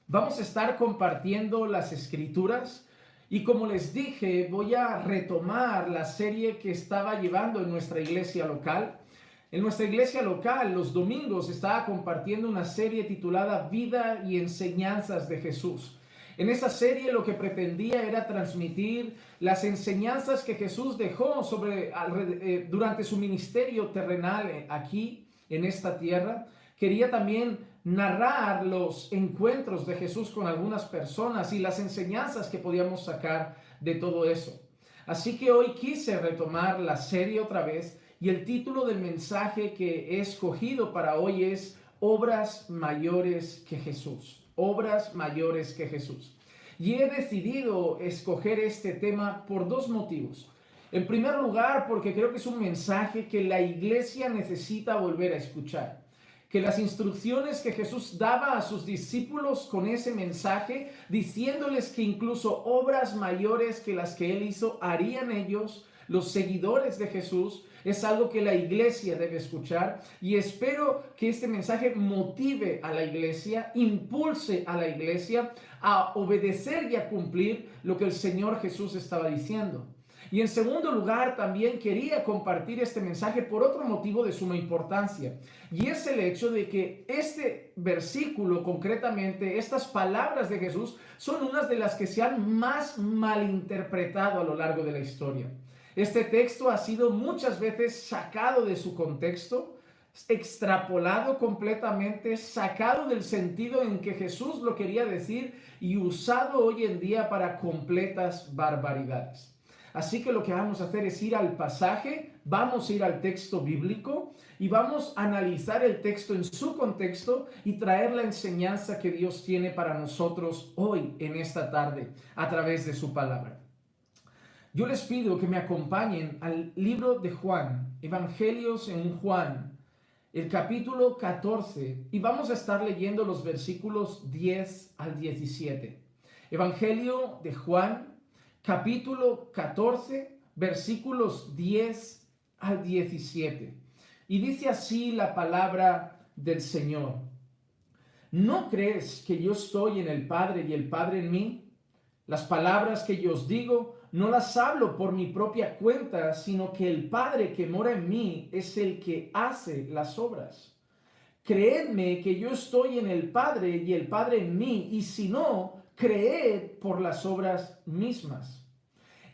Vamos a estar compartiendo las escrituras y como les dije, voy a retomar la serie que estaba llevando en nuestra iglesia local. En nuestra iglesia local, los domingos, estaba compartiendo una serie titulada Vida y Enseñanzas de Jesús. En esa serie lo que pretendía era transmitir las enseñanzas que Jesús dejó durante su ministerio terrenal aquí en esta tierra. Quería también narrar los encuentros de Jesús con algunas personas y las enseñanzas que podíamos sacar de todo eso. Así que hoy quise retomar la serie otra vez y el título del mensaje que he escogido para hoy es Obras mayores que Jesús. Obras mayores que Jesús. Y he decidido escoger este tema por dos motivos. En primer lugar, porque creo que es un mensaje que la iglesia necesita volver a escuchar. Que las instrucciones que Jesús daba a sus discípulos con ese mensaje, diciéndoles que incluso obras mayores que las que Él hizo harían ellos, los seguidores de Jesús, es algo que la iglesia debe escuchar y espero que este mensaje motive a la iglesia, impulse a la iglesia a obedecer y a cumplir lo que el Señor Jesús estaba diciendo. Y en segundo lugar, también quería compartir este mensaje por otro motivo de suma importancia. Y es el hecho de que este versículo, concretamente, estas palabras de Jesús, son unas de las que se han más malinterpretado a lo largo de la historia. Este texto ha sido muchas veces sacado de su contexto, extrapolado completamente, sacado del sentido en que Jesús lo quería decir y usado hoy en día para completas barbaridades. Así que lo que vamos a hacer es ir al pasaje, vamos a ir al texto bíblico y vamos a analizar el texto en su contexto y traer la enseñanza que Dios tiene para nosotros hoy, en esta tarde, a través de su palabra. Yo les pido que me acompañen al libro de Juan, Evangelios en Juan, el capítulo 14, y vamos a estar leyendo los versículos 10 al 17. Evangelio de Juan, capítulo 14, versículos 10 al 17. Y dice así la palabra del Señor. ¿No crees que yo estoy en el Padre y el Padre en mí? Las palabras que yo os digo no las hablo por mi propia cuenta, sino que el Padre que mora en mí es el que hace las obras. Creedme que yo estoy en el Padre y el Padre en mí, y si no, creed por las obras mismas.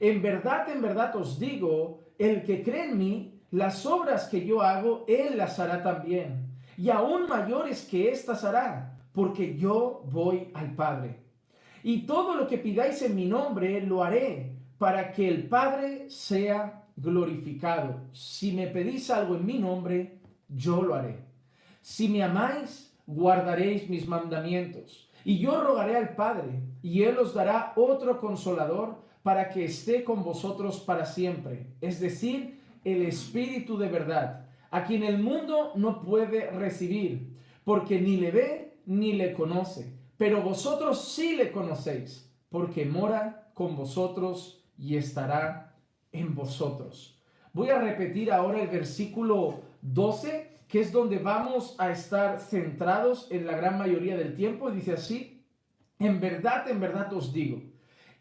En verdad os digo, el que cree en mí, las obras que yo hago, él las hará también, y aún mayores que éstas hará, porque yo voy al Padre. Y todo lo que pidáis en mi nombre, lo haré, para que el Padre sea glorificado. Si me pedís algo en mi nombre, yo lo haré. Si me amáis, guardaréis mis mandamientos. Y yo rogaré al Padre, y Él os dará otro consolador para que esté con vosotros para siempre. Es decir, el Espíritu de verdad, a quien el mundo no puede recibir, porque ni le ve ni le conoce. Pero vosotros sí le conocéis, porque mora con vosotros y estará en vosotros. Voy a repetir ahora el versículo 12, que es donde vamos a estar centrados en la gran mayoría del tiempo. Dice así: en verdad os digo,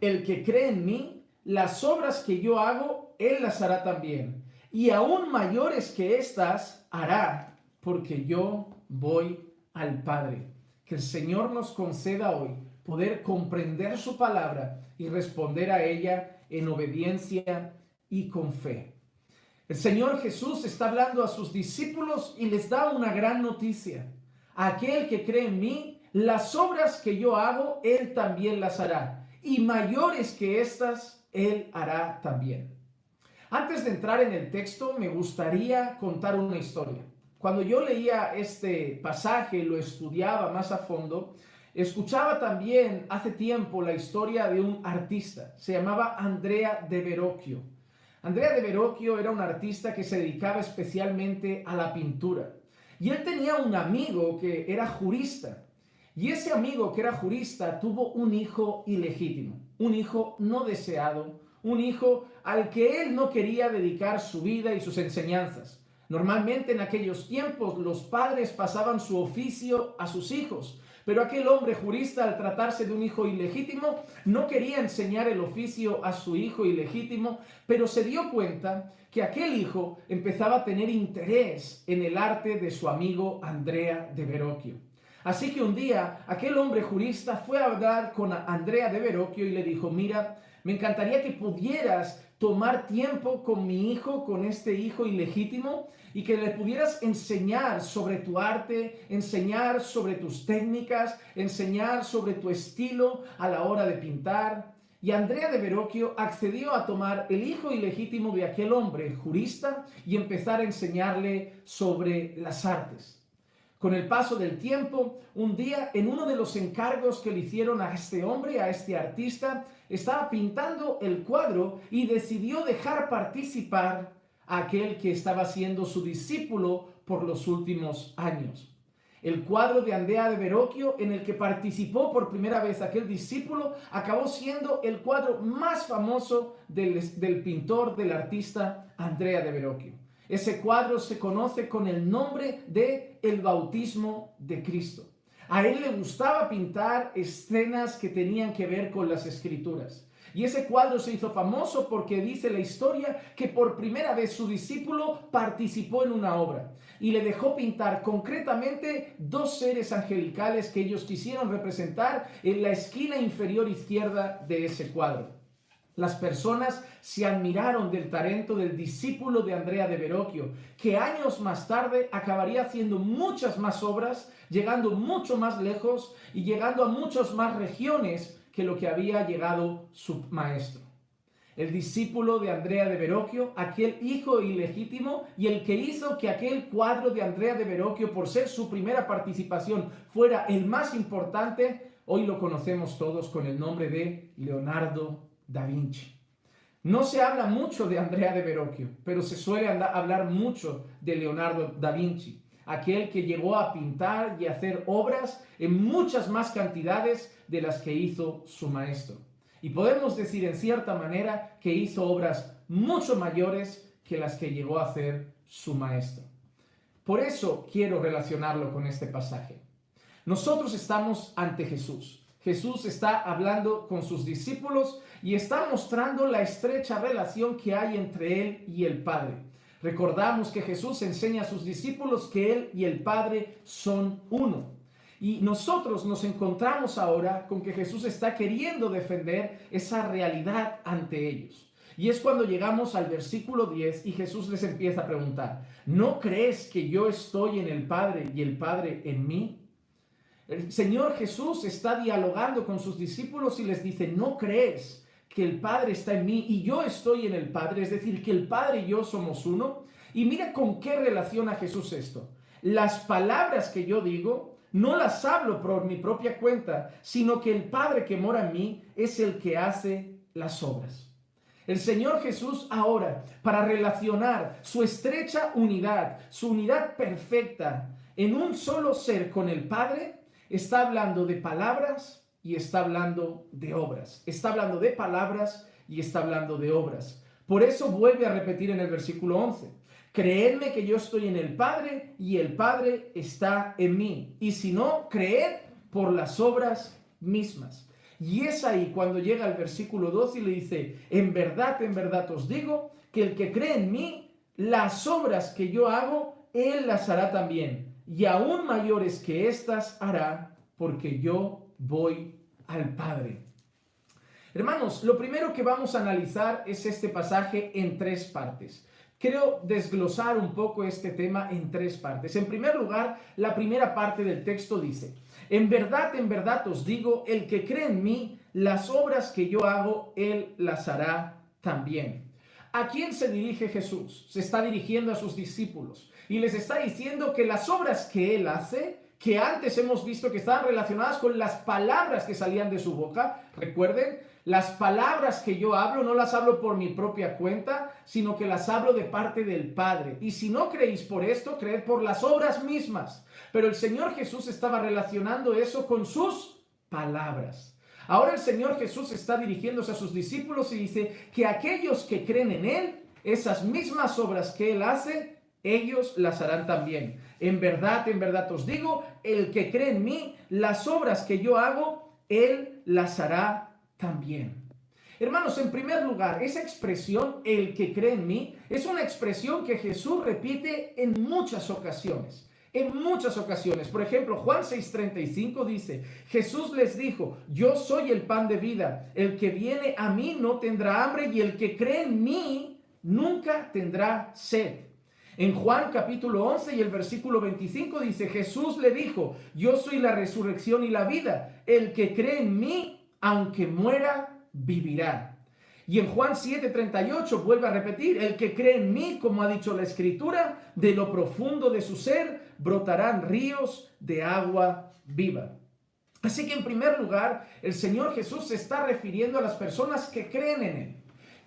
el que cree en mí, las obras que yo hago, él las hará también. Y aún mayores que estas hará, porque yo voy al Padre. Que el Señor nos conceda hoy poder comprender su palabra y responder a ella en obediencia y con fe. El Señor Jesús está hablando a sus discípulos y les da una gran noticia. Aquel que cree en mí, las obras que yo hago, él también las hará. Y mayores que estas, él hará también. Antes de entrar en el texto, me gustaría contar una historia. Cuando yo leía este pasaje, lo estudiaba más a fondo, escuchaba también hace tiempo la historia de un artista. Se llamaba Andrea de Verrocchio. Andrea de Verrocchio era un artista que se dedicaba especialmente a la pintura. Y él tenía un amigo que era jurista. Y ese amigo que era jurista tuvo un hijo ilegítimo, un hijo no deseado, un hijo al que él no quería dedicar su vida y sus enseñanzas. Normalmente en aquellos tiempos los padres pasaban su oficio a sus hijos, Pero aquel hombre jurista, al tratarse de un hijo ilegítimo, no quería enseñar el oficio a su hijo ilegítimo, pero se dio cuenta que aquel hijo empezaba a tener interés en el arte de su amigo Andrea de Verrocchio. Así que un día aquel hombre jurista fue a hablar con Andrea de Verrocchio y le dijo: mira, me encantaría que pudieras tomar tiempo con mi hijo, con este hijo ilegítimo, y que le pudieras enseñar sobre tu arte, enseñar sobre tus técnicas, enseñar sobre tu estilo a la hora de pintar. Y Andrea de Verrocchio accedió a tomar el hijo ilegítimo de aquel hombre jurista y empezar a enseñarle sobre las artes. Con el paso del tiempo, un día, en uno de los encargos que le hicieron a este hombre, a este artista, estaba pintando el cuadro y decidió dejar participar a aquel que estaba siendo su discípulo por los últimos años. El cuadro de Andrea de Verrocchio, en el que participó por primera vez aquel discípulo, acabó siendo el cuadro más famoso del pintor, del artista Andrea de Verrocchio. Ese cuadro se conoce con el nombre de El bautismo de Cristo. A él le gustaba pintar escenas que tenían que ver con las Escrituras. Y ese cuadro se hizo famoso porque dice la historia que por primera vez su discípulo participó en una obra y le dejó pintar concretamente dos seres angelicales que ellos quisieron representar en la esquina inferior izquierda de ese cuadro. Las personas se admiraron del talento del discípulo de Andrea de Verrocchio, que años más tarde acabaría haciendo muchas más obras, llegando mucho más lejos y llegando a muchas más regiones que lo que había llegado su maestro. El discípulo de Andrea de Verrocchio, aquel hijo ilegítimo y el que hizo que aquel cuadro de Andrea de Verrocchio, por ser su primera participación, fuera el más importante, hoy lo conocemos todos con el nombre de Leonardo da Vinci. No se habla mucho de Andrea de Verrocchio, pero se suele hablar mucho de Leonardo da Vinci, aquel que llegó a pintar y hacer obras en muchas más cantidades de las que hizo su maestro. Y podemos decir en cierta manera que hizo obras mucho mayores que las que llegó a hacer su maestro. Por eso quiero relacionarlo con este pasaje. Nosotros estamos ante Jesús. Jesús está hablando con sus discípulos y está mostrando la estrecha relación que hay entre Él y el Padre. Recordamos que Jesús enseña a sus discípulos que Él y el Padre son uno. Y nosotros nos encontramos ahora con que Jesús está queriendo defender esa realidad ante ellos. Y es cuando llegamos al versículo 10 y Jesús les empieza a preguntar: ¿no crees que yo estoy en el Padre y el Padre en mí? El Señor Jesús está dialogando con sus discípulos y les dice: ¿no crees que el Padre está en mí y yo estoy en el Padre? Es decir, que el Padre y yo somos uno. Y mira con qué relaciona Jesús esto. Las palabras que yo digo no las hablo por mi propia cuenta, sino que el Padre que mora en mí es el que hace las obras. El Señor Jesús ahora, para relacionar su estrecha unidad, su unidad perfecta en un solo ser con el Padre, está hablando de palabras y está hablando de obras. Está hablando de palabras y está hablando de obras. Por eso vuelve a repetir en el versículo 11: creedme que yo estoy en el Padre y el Padre está en mí. Y si no, creed por las obras mismas. Y es ahí cuando llega el versículo 12 y le dice: en verdad os digo que el que cree en mí, las obras que yo hago, él las hará también. Y aún mayores que éstas hará, porque yo voy al Padre. Hermanos, lo primero que vamos a analizar es este pasaje en tres partes. Quiero desglosar un poco este tema en tres partes. En primer lugar, la primera parte del texto dice: en verdad os digo, el que cree en mí, las obras que yo hago, él las hará también. ¿A quién se dirige Jesús? Se está dirigiendo a sus discípulos y les está diciendo que las obras que él hace, que antes hemos visto que estaban relacionadas con las palabras que salían de su boca, recuerden, las palabras que yo hablo no las hablo por mi propia cuenta, sino que las hablo de parte del Padre. Y si no creéis por esto, creed por las obras mismas. Pero el Señor Jesús estaba relacionando eso con sus palabras. Ahora el Señor Jesús está dirigiéndose a sus discípulos y dice que aquellos que creen en Él, esas mismas obras que Él hace, ellos las harán también. En verdad os digo, el que cree en mí, las obras que yo hago, él las hará también. Hermanos, en primer lugar, esa expresión, el que cree en mí, es una expresión que Jesús repite en muchas ocasiones. En muchas ocasiones. Por ejemplo, Juan 6:35 dice, Jesús les dijo, yo soy el pan de vida. El que viene a mí no tendrá hambre y el que cree en mí nunca tendrá sed. En Juan capítulo 11 y el versículo 25 dice, Jesús le dijo, yo soy la resurrección y la vida. El que cree en mí, aunque muera, vivirá. Y en Juan 7:38 vuelve a repetir, el que cree en mí, como ha dicho la Escritura, de lo profundo de su ser brotarán ríos de agua viva. Así que en primer lugar, el Señor Jesús se está refiriendo a las personas que creen en Él.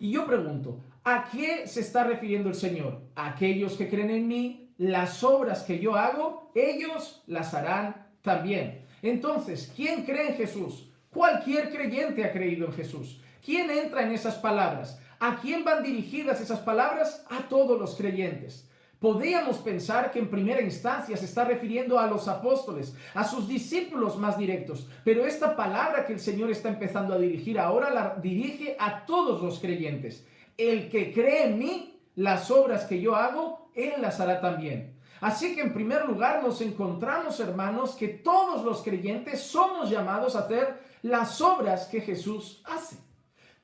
Y yo pregunto, ¿a qué se está refiriendo el Señor? A aquellos que creen en mí, las obras que yo hago, ellos las harán también. Entonces, ¿quién cree en Jesús? Cualquier creyente ha creído en Jesús. ¿Quién entra en esas palabras? ¿A quién van dirigidas esas palabras? A todos los creyentes. Podríamos pensar que en primera instancia se está refiriendo a los apóstoles, a sus discípulos más directos, pero esta palabra que el Señor está empezando a dirigir ahora la dirige a todos los creyentes. El que cree en mí, las obras que yo hago, él las hará también. Así que en primer lugar nos encontramos, hermanos, que todos los creyentes somos llamados a hacer las obras que Jesús hace.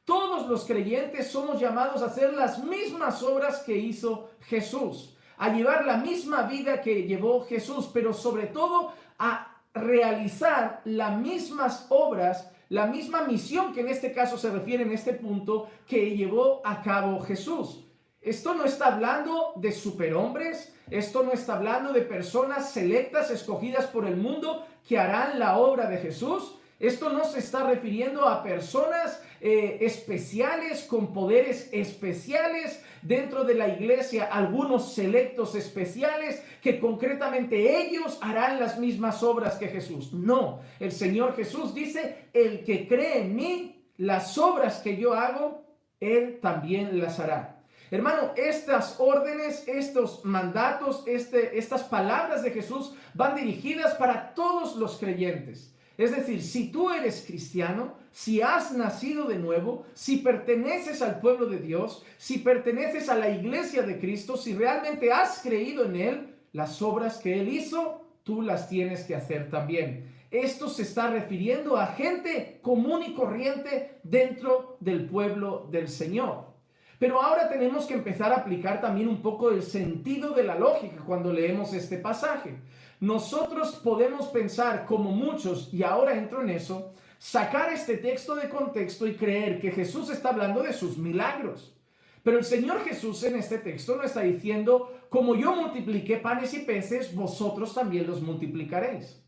Todos los creyentes somos llamados a hacer las mismas obras que hizo Jesús, a llevar la misma vida que llevó Jesús, pero sobre todo a realizar las mismas obras, la misma misión que en este caso se refiere en este punto que llevó a cabo Jesús. Esto no está hablando de superhombres, esto no está hablando de personas selectas, escogidas por el mundo que harán la obra de Jesús. Esto no se está refiriendo a personas especiales, con poderes especiales dentro de la iglesia, algunos selectos especiales que concretamente ellos harán las mismas obras que Jesús. No, el Señor Jesús dice, el que cree en mí, las obras que yo hago, él también las hará. Hermano, estas órdenes, estos mandatos, estas palabras de Jesús van dirigidas para todos los creyentes. Es decir, si tú eres cristiano, si has nacido de nuevo, si perteneces al pueblo de Dios, si perteneces a la iglesia de Cristo, si realmente has creído en Él, las obras que Él hizo, tú las tienes que hacer también. Esto se está refiriendo a gente común y corriente dentro del pueblo del Señor. Pero ahora tenemos que empezar a aplicar también un poco el sentido de la lógica cuando leemos este pasaje. Nosotros podemos pensar, como muchos, y ahora entro en eso, sacar este texto de contexto y creer que Jesús está hablando de sus milagros. Pero el Señor Jesús en este texto no está diciendo, como yo multipliqué panes y peces, vosotros también los multiplicaréis.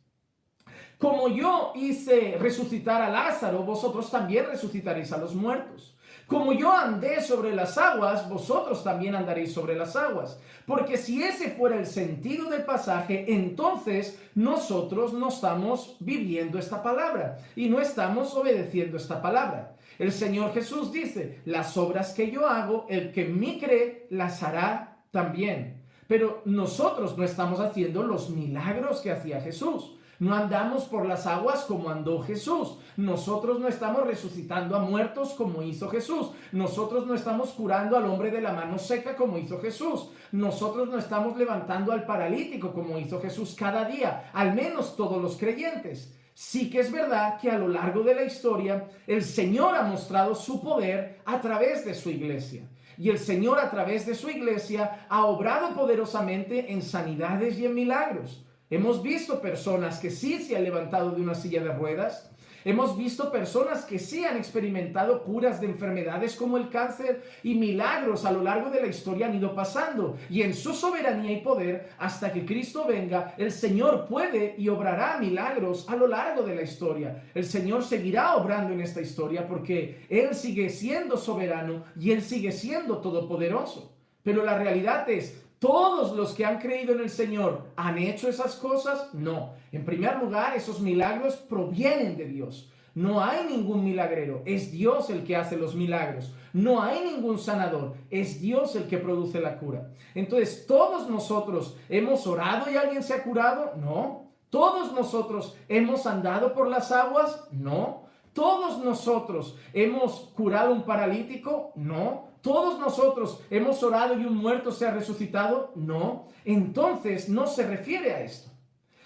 Como yo hice resucitar a Lázaro, vosotros también resucitaréis a los muertos. Como yo andé sobre las aguas, vosotros también andaréis sobre las aguas. Porque si ese fuera el sentido del pasaje, entonces nosotros no estamos viviendo esta palabra y no estamos obedeciendo esta palabra. El Señor Jesús dice, las obras que yo hago, el que en mí cree, las hará también. Pero nosotros no estamos haciendo los milagros que hacía Jesús. No andamos por las aguas como andó Jesús. Nosotros no estamos resucitando a muertos como hizo Jesús. Nosotros no estamos curando al hombre de la mano seca como hizo Jesús. Nosotros no estamos levantando al paralítico como hizo Jesús cada día, al menos todos los creyentes. Sí que es verdad que a lo largo de la historia el Señor ha mostrado su poder a través de su iglesia. Y el Señor a través de su iglesia ha obrado poderosamente en sanidades y en milagros. Hemos visto personas que sí se han levantado de una silla de ruedas. Hemos visto personas que sí han experimentado curas de enfermedades como el cáncer, y milagros a lo largo de la historia han ido pasando. Y en su soberanía y poder, hasta que Cristo venga, el Señor puede y obrará milagros a lo largo de la historia. El Señor seguirá obrando en esta historia porque Él sigue siendo soberano y Él sigue siendo todopoderoso. Pero la realidad es, ¿todos los que han creído en el Señor han hecho esas cosas? No. En primer lugar, esos milagros provienen de Dios. No hay ningún milagrero, es Dios el que hace los milagros. No hay ningún sanador, es Dios el que produce la cura. Entonces, ¿todos nosotros hemos orado y alguien se ha curado? No. ¿Todos nosotros hemos andado por las aguas? No. ¿Todos nosotros hemos curado un paralítico? No. ¿Todos nosotros hemos orado y un muerto se ha resucitado? No. Entonces, no se refiere a esto.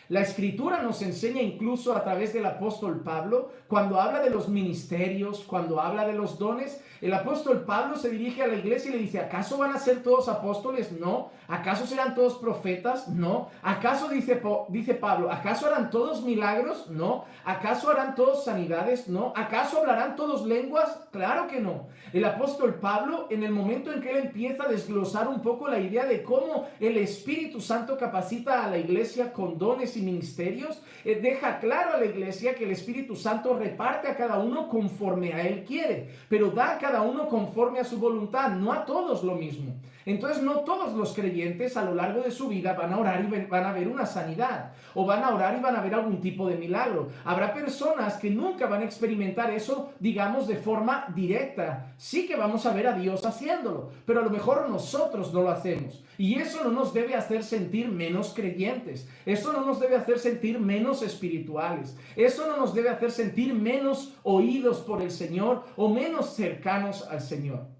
La Escritura nos enseña incluso a través del apóstol Pablo, cuando habla de los ministerios, cuando habla de los dones, el apóstol Pablo se dirige a la iglesia y le dice, ¿acaso van a ser todos apóstoles? No. ¿Acaso serán todos profetas? No. ¿Acaso, dice Pablo, ¿acaso harán todos milagros? No. ¿Acaso harán todos sanidades? No. ¿Acaso hablarán todos lenguas? Claro que no. El apóstol Pablo, en el momento en que él empieza a desglosar un poco la idea de cómo el Espíritu Santo capacita a la iglesia con dones y ministerios, deja claro a la iglesia que el Espíritu Santo reparte a cada uno conforme a él quiere, pero da a cada uno conforme a su voluntad, no a todos lo mismo. Entonces no todos los creyentes a lo largo de su vida van a orar y van a ver una sanidad, o van a orar y van a ver algún tipo de milagro. Habrá personas que nunca van a experimentar eso, digamos, de forma directa. Sí que vamos a ver a Dios haciéndolo, pero a lo mejor nosotros no lo hacemos. Y eso no nos debe hacer sentir menos creyentes. Eso no nos debe hacer sentir menos espirituales. Eso no nos debe hacer sentir menos oídos por el Señor o menos cercanos al Señor.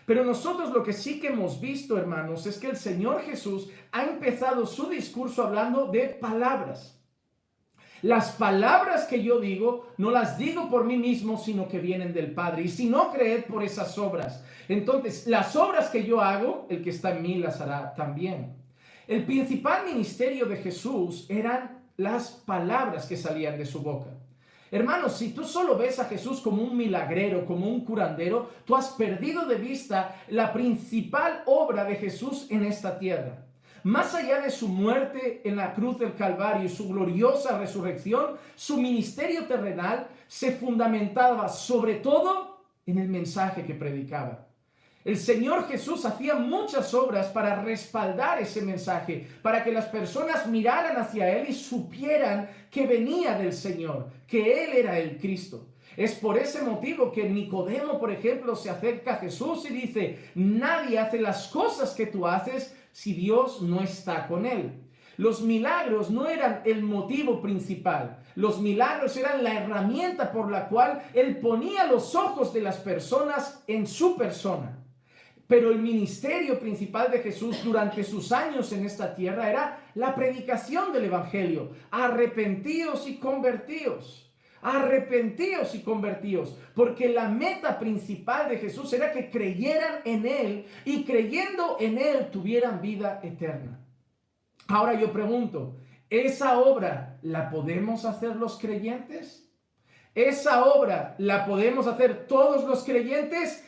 Pero nosotros lo que sí que hemos visto, hermanos, es que el Señor Jesús ha empezado su discurso hablando de palabras. Las palabras que yo digo, no las digo por mí mismo, sino que vienen del Padre. Y si no, creed por esas obras. Entonces, las obras que yo hago, el que está en mí las hará también. El principal ministerio de Jesús eran las palabras que salían de su boca. Hermanos, si tú solo ves a Jesús como un milagrero, como un curandero, tú has perdido de vista la principal obra de Jesús en esta tierra. Más allá de su muerte en la cruz del Calvario y su gloriosa resurrección, su ministerio terrenal se fundamentaba sobre todo en el mensaje que predicaba. El Señor Jesús hacía muchas obras para respaldar ese mensaje, para que las personas miraran hacia Él y supieran que venía del Señor, que Él era el Cristo. Es por ese motivo que Nicodemo, por ejemplo, se acerca a Jesús y dice, nadie hace las cosas que tú haces si Dios no está con él. Los milagros no eran el motivo principal. Los milagros eran la herramienta por la cual Él ponía los ojos de las personas en su persona. Pero el ministerio principal de Jesús durante sus años en esta tierra era la predicación del Evangelio. Arrepentíos y convertíos. Arrepentíos y convertíos, porque la meta principal de Jesús era que creyeran en Él y creyendo en Él tuvieran vida eterna. Ahora yo pregunto, ¿esa obra la podemos hacer los creyentes? ¿Esa obra la podemos hacer todos los creyentes?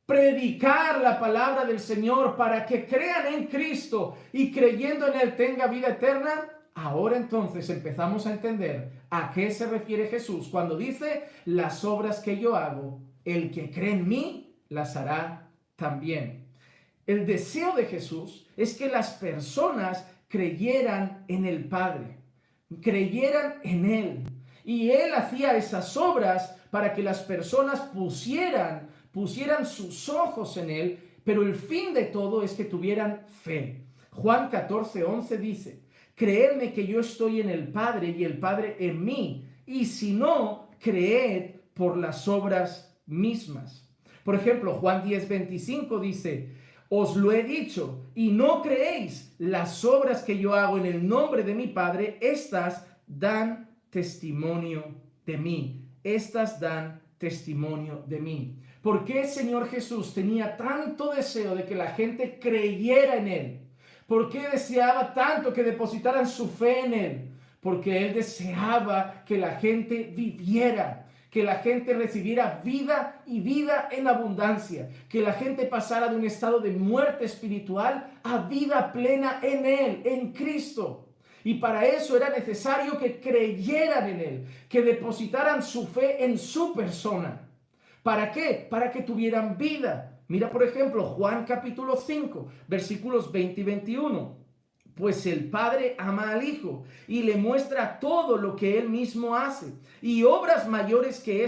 Predicar la palabra del Señor para que crean en Cristo y creyendo en Él tenga vida eterna. Ahora entonces empezamos a entender a qué se refiere Jesús cuando dice, las obras que yo hago, el que cree en mí, las hará también. El deseo de Jesús es que las personas creyeran en el Padre, creyeran en Él. Y Él hacía esas obras para que las personas pusieran sus ojos en Él, pero el fin de todo es que tuvieran fe. Juan 14:11 dice, creedme que yo estoy en el Padre y el Padre en mí, y si no, creed por las obras mismas. Por ejemplo, Juan 10:25 dice, os lo he dicho y no creéis, las obras que yo hago en el nombre de mi Padre, estas dan testimonio de mí. Estas dan testimonio de mí. ¿Por qué el Señor Jesús tenía tanto deseo de que la gente creyera en Él? ¿Por qué deseaba tanto que depositaran su fe en Él? Porque Él deseaba que la gente viviera, que la gente recibiera vida y vida en abundancia, que la gente pasara de un estado de muerte espiritual a vida plena en Él, en Cristo. Y para eso era necesario que creyeran en Él, que depositaran su fe en su persona. ¿Para qué? Para que tuvieran vida. Mira, por ejemplo, Juan capítulo 5, versículos 20 y 21. Pues el Padre ama al Hijo y le muestra todo lo que Él mismo hace. Y obras mayores que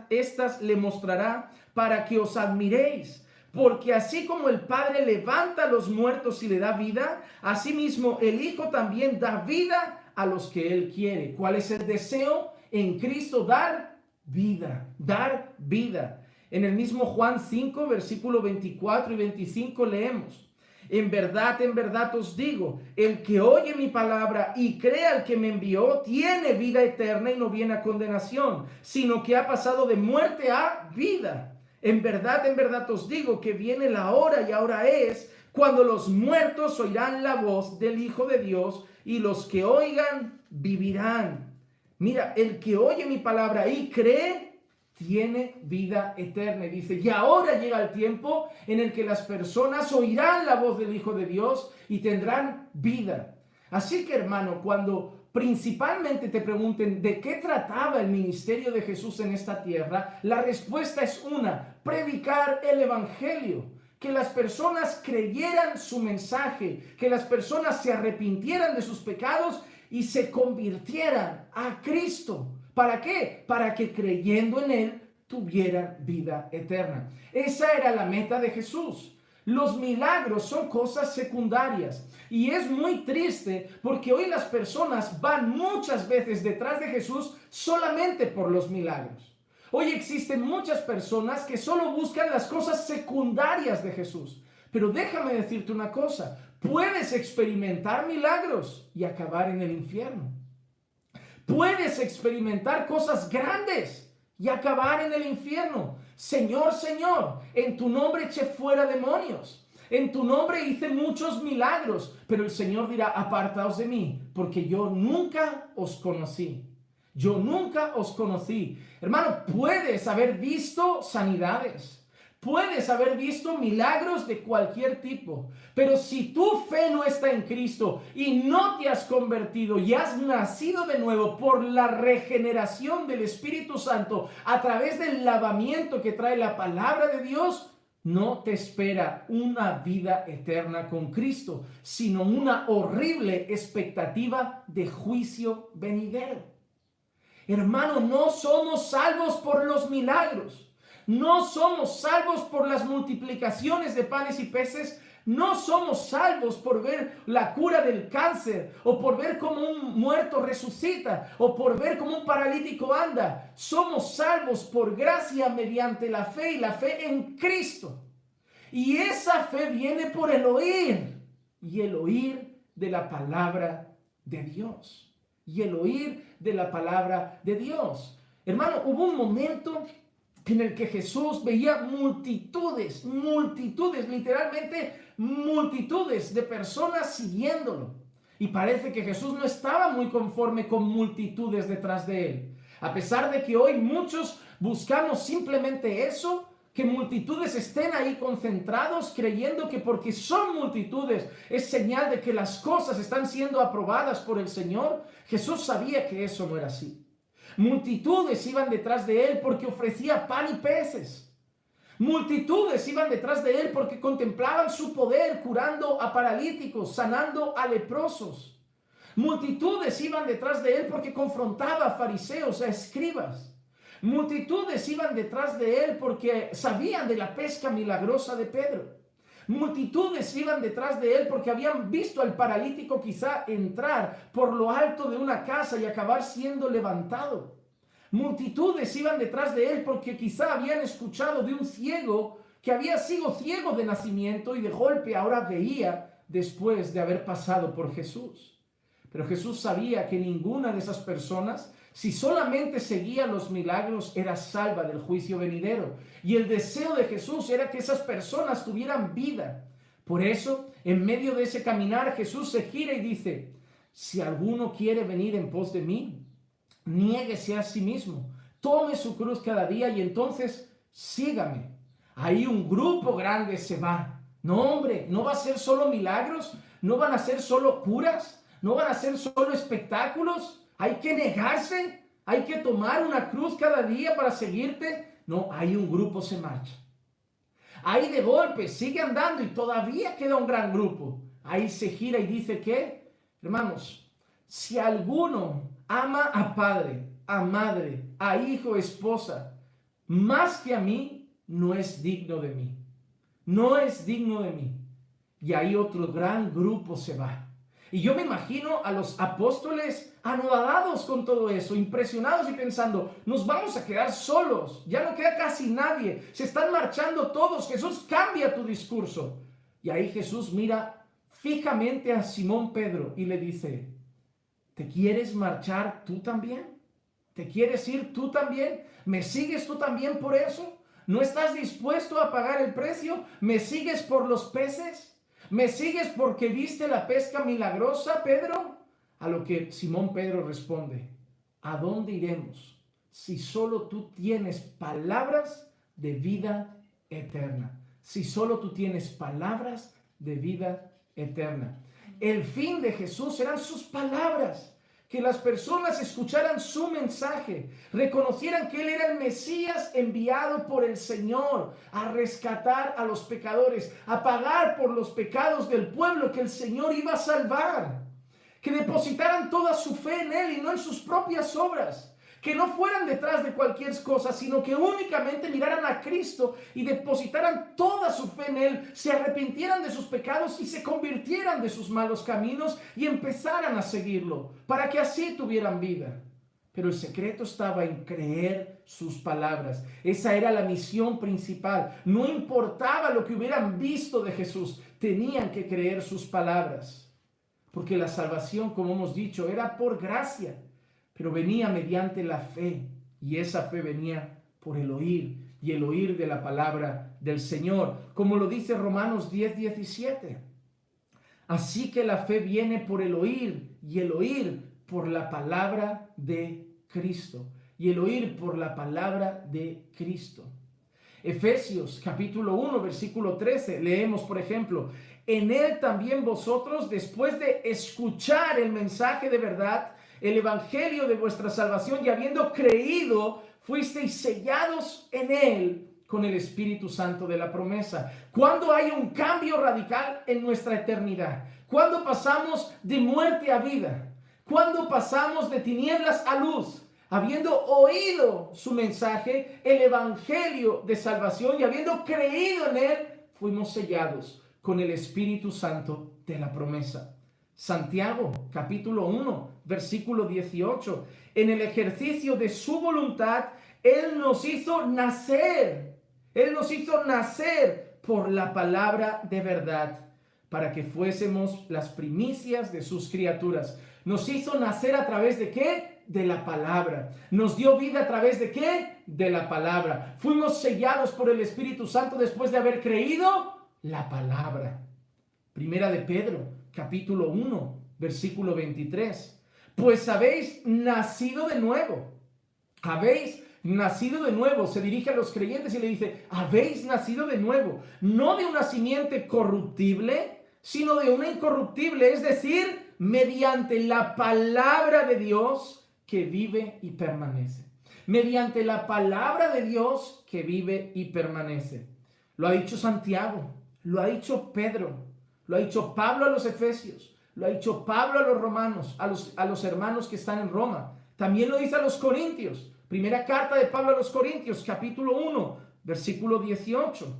estas le mostrará para que os admiréis. Porque así como el Padre levanta a los muertos y le da vida, asimismo el Hijo también da vida a los que Él quiere. ¿Cuál es el deseo? En Cristo dar vida, dar vida. En el mismo Juan 5, versículo 24 y 25 leemos: en verdad os digo, el que oye mi palabra y cree al que me envió, tiene vida eterna y no viene a condenación, sino que ha pasado de muerte a vida. En verdad os digo que viene la hora, y ahora es, cuando los muertos oirán la voz del Hijo de Dios, y los que oigan vivirán. Mira, el que oye mi palabra y cree, tiene vida eterna. Y dice, y ahora llega el tiempo en el que las personas oirán la voz del Hijo de Dios y tendrán vida. Así que, hermano, cuando principalmente te pregunten de qué trataba el ministerio de Jesús en esta tierra, la respuesta es una: predicar el evangelio. Que las personas creyeran su mensaje, que las personas se arrepintieran de sus pecados y se convirtieran a Cristo. ¿Para qué? Para que creyendo en Él tuvieran vida eterna. Esa era la meta de Jesús. Los milagros son cosas secundarias. Y es muy triste porque hoy las personas van muchas veces detrás de Jesús solamente por los milagros. Hoy existen muchas personas que solo buscan las cosas secundarias de Jesús. Pero déjame decirte una cosa: puedes experimentar milagros y acabar en el infierno. Puedes experimentar cosas grandes y acabar en el infierno. Señor, Señor, en tu nombre eché fuera demonios. En tu nombre hice muchos milagros. Pero el Señor dirá: apartaos de mí, porque yo nunca os conocí. Yo nunca os conocí. Hermano, puedes haber visto sanidades. Puedes haber visto milagros de cualquier tipo, pero si tu fe no está en Cristo y no te has convertido y has nacido de nuevo por la regeneración del Espíritu Santo a través del lavamiento que trae la palabra de Dios, no te espera una vida eterna con Cristo, sino una horrible expectativa de juicio venidero. Hermano, no somos salvos por los milagros. No somos salvos por las multiplicaciones de panes y peces. No somos salvos por ver la cura del cáncer, o por ver cómo un muerto resucita, o por ver cómo un paralítico anda. Somos salvos por gracia mediante la fe, y la fe en Cristo. Y esa fe viene por el oír, y el oír de la palabra de Dios. Y el oír de la palabra de Dios. Hermano, hubo un momento en el que Jesús veía multitudes, literalmente multitudes de personas siguiéndolo. Y parece que Jesús no estaba muy conforme con multitudes detrás de él. A pesar de que hoy muchos buscamos simplemente eso, que multitudes estén ahí concentrados, creyendo que porque son multitudes es señal de que las cosas están siendo aprobadas por el Señor. Jesús sabía que eso no era así. Multitudes iban detrás de él porque ofrecía pan y peces. Multitudes iban detrás de él porque contemplaban su poder curando a paralíticos, sanando a leprosos. Multitudes iban detrás de él porque confrontaba a fariseos, a escribas. Multitudes iban detrás de él porque sabían de la pesca milagrosa de Pedro. Multitudes iban detrás de él porque habían visto al paralítico quizá entrar por lo alto de una casa y acabar siendo levantado. Multitudes iban detrás de él porque quizá habían escuchado de un ciego que había sido ciego de nacimiento y de golpe ahora veía después de haber pasado por Jesús. Pero Jesús sabía que ninguna de esas personas, si solamente seguía los milagros, era salva del juicio venidero. Y el deseo de Jesús era que esas personas tuvieran vida. Por eso, en medio de ese caminar, Jesús se gira y dice: si alguno quiere venir en pos de mí, niéguese a sí mismo, tome su cruz cada día y entonces sígame. Ahí un grupo grande se va. No, hombre, no va a ser solo milagros, no van a ser solo curas, no van a ser solo espectáculos. Hay que negarse, hay que tomar una cruz cada día para seguirte. No, ahí un grupo se marcha. Ahí de golpe sigue andando y todavía queda un gran grupo. ahí se gira y dice que, hermanos, si alguno ama a padre, a madre, a hijo, esposa, más que a mí, no es digno de mí. No es digno de mí. Y ahí otro gran grupo se va. Y yo me imagino a los apóstoles anonadados con todo eso, impresionados y pensando, nos vamos a quedar solos, ya no queda casi nadie, se están marchando todos, Jesús, cambia tu discurso. Y ahí Jesús mira fijamente a Simón Pedro y le dice, ¿te quieres marchar tú también? ¿Te quieres ir tú también? ¿Me sigues tú también por eso? ¿No estás dispuesto a pagar el precio? ¿Me sigues por los peces? ¿Me sigues porque viste la pesca milagrosa, Pedro? A lo que Simón Pedro responde, ¿a dónde iremos si solo tú tienes palabras de vida eterna? Si solo tú tienes palabras de vida eterna. El fin de Jesús eran sus palabras. Que las personas escucharan su mensaje, reconocieran que Él era el Mesías enviado por el Señor a rescatar a los pecadores, a pagar por los pecados del pueblo que el Señor iba a salvar. Que depositaran toda su fe en Él y no en sus propias obras. Que no fueran detrás de cualquier cosa, sino que únicamente miraran a Cristo y depositaran toda su fe en Él, se arrepintieran de sus pecados y se convirtieran de sus malos caminos y empezaran a seguirlo, para que así tuvieran vida. Pero el secreto estaba en creer sus palabras. Esa era la misión principal. No importaba lo que hubieran visto de Jesús, tenían que creer sus palabras. Porque la salvación, como hemos dicho, era por gracia. Pero venía mediante la fe, y esa fe venía por el oír, y el oír de la palabra del Señor, como lo dice Romanos 10:17. Así que la fe viene por el oír, y el oír por la palabra de Cristo, y el oír por la palabra de Cristo. Efesios capítulo 1, versículo 13, leemos, por ejemplo, en Él también vosotros, después de escuchar el mensaje de verdad, el evangelio de vuestra salvación, y habiendo creído, fuisteis sellados en Él con el Espíritu Santo de la promesa. Cuando hay un cambio radical en nuestra eternidad, cuando pasamos de muerte a vida, cuando pasamos de tinieblas a luz, habiendo oído su mensaje, el evangelio de salvación, y habiendo creído en Él, fuimos sellados con el Espíritu Santo de la promesa. Santiago, capítulo 1, versículo 18. En el ejercicio de su voluntad, Él nos hizo nacer. Él nos hizo nacer por la palabra de verdad, para que fuésemos las primicias de sus criaturas. Nos hizo nacer a través de ¿qué? De la palabra. Nos dio vida a través de ¿qué? De la palabra. Fuimos sellados por el Espíritu Santo después de haber creído la palabra. Primera de Pedro, capítulo 1, versículo 23. Pues habéis nacido de nuevo. Habéis nacido de nuevo. Se dirige a los creyentes y le dice, habéis nacido de nuevo. No de una simiente corruptible, sino de una incorruptible. Es decir, mediante la palabra de Dios que vive y permanece. Mediante la palabra de Dios que vive y permanece. Lo ha dicho Santiago. Lo ha dicho Pedro. Lo ha dicho Pablo a los Efesios, lo ha dicho Pablo a los romanos, a los hermanos que están en Roma. También lo dice a los Corintios. Primera carta de Pablo a los Corintios, capítulo 1, versículo 18.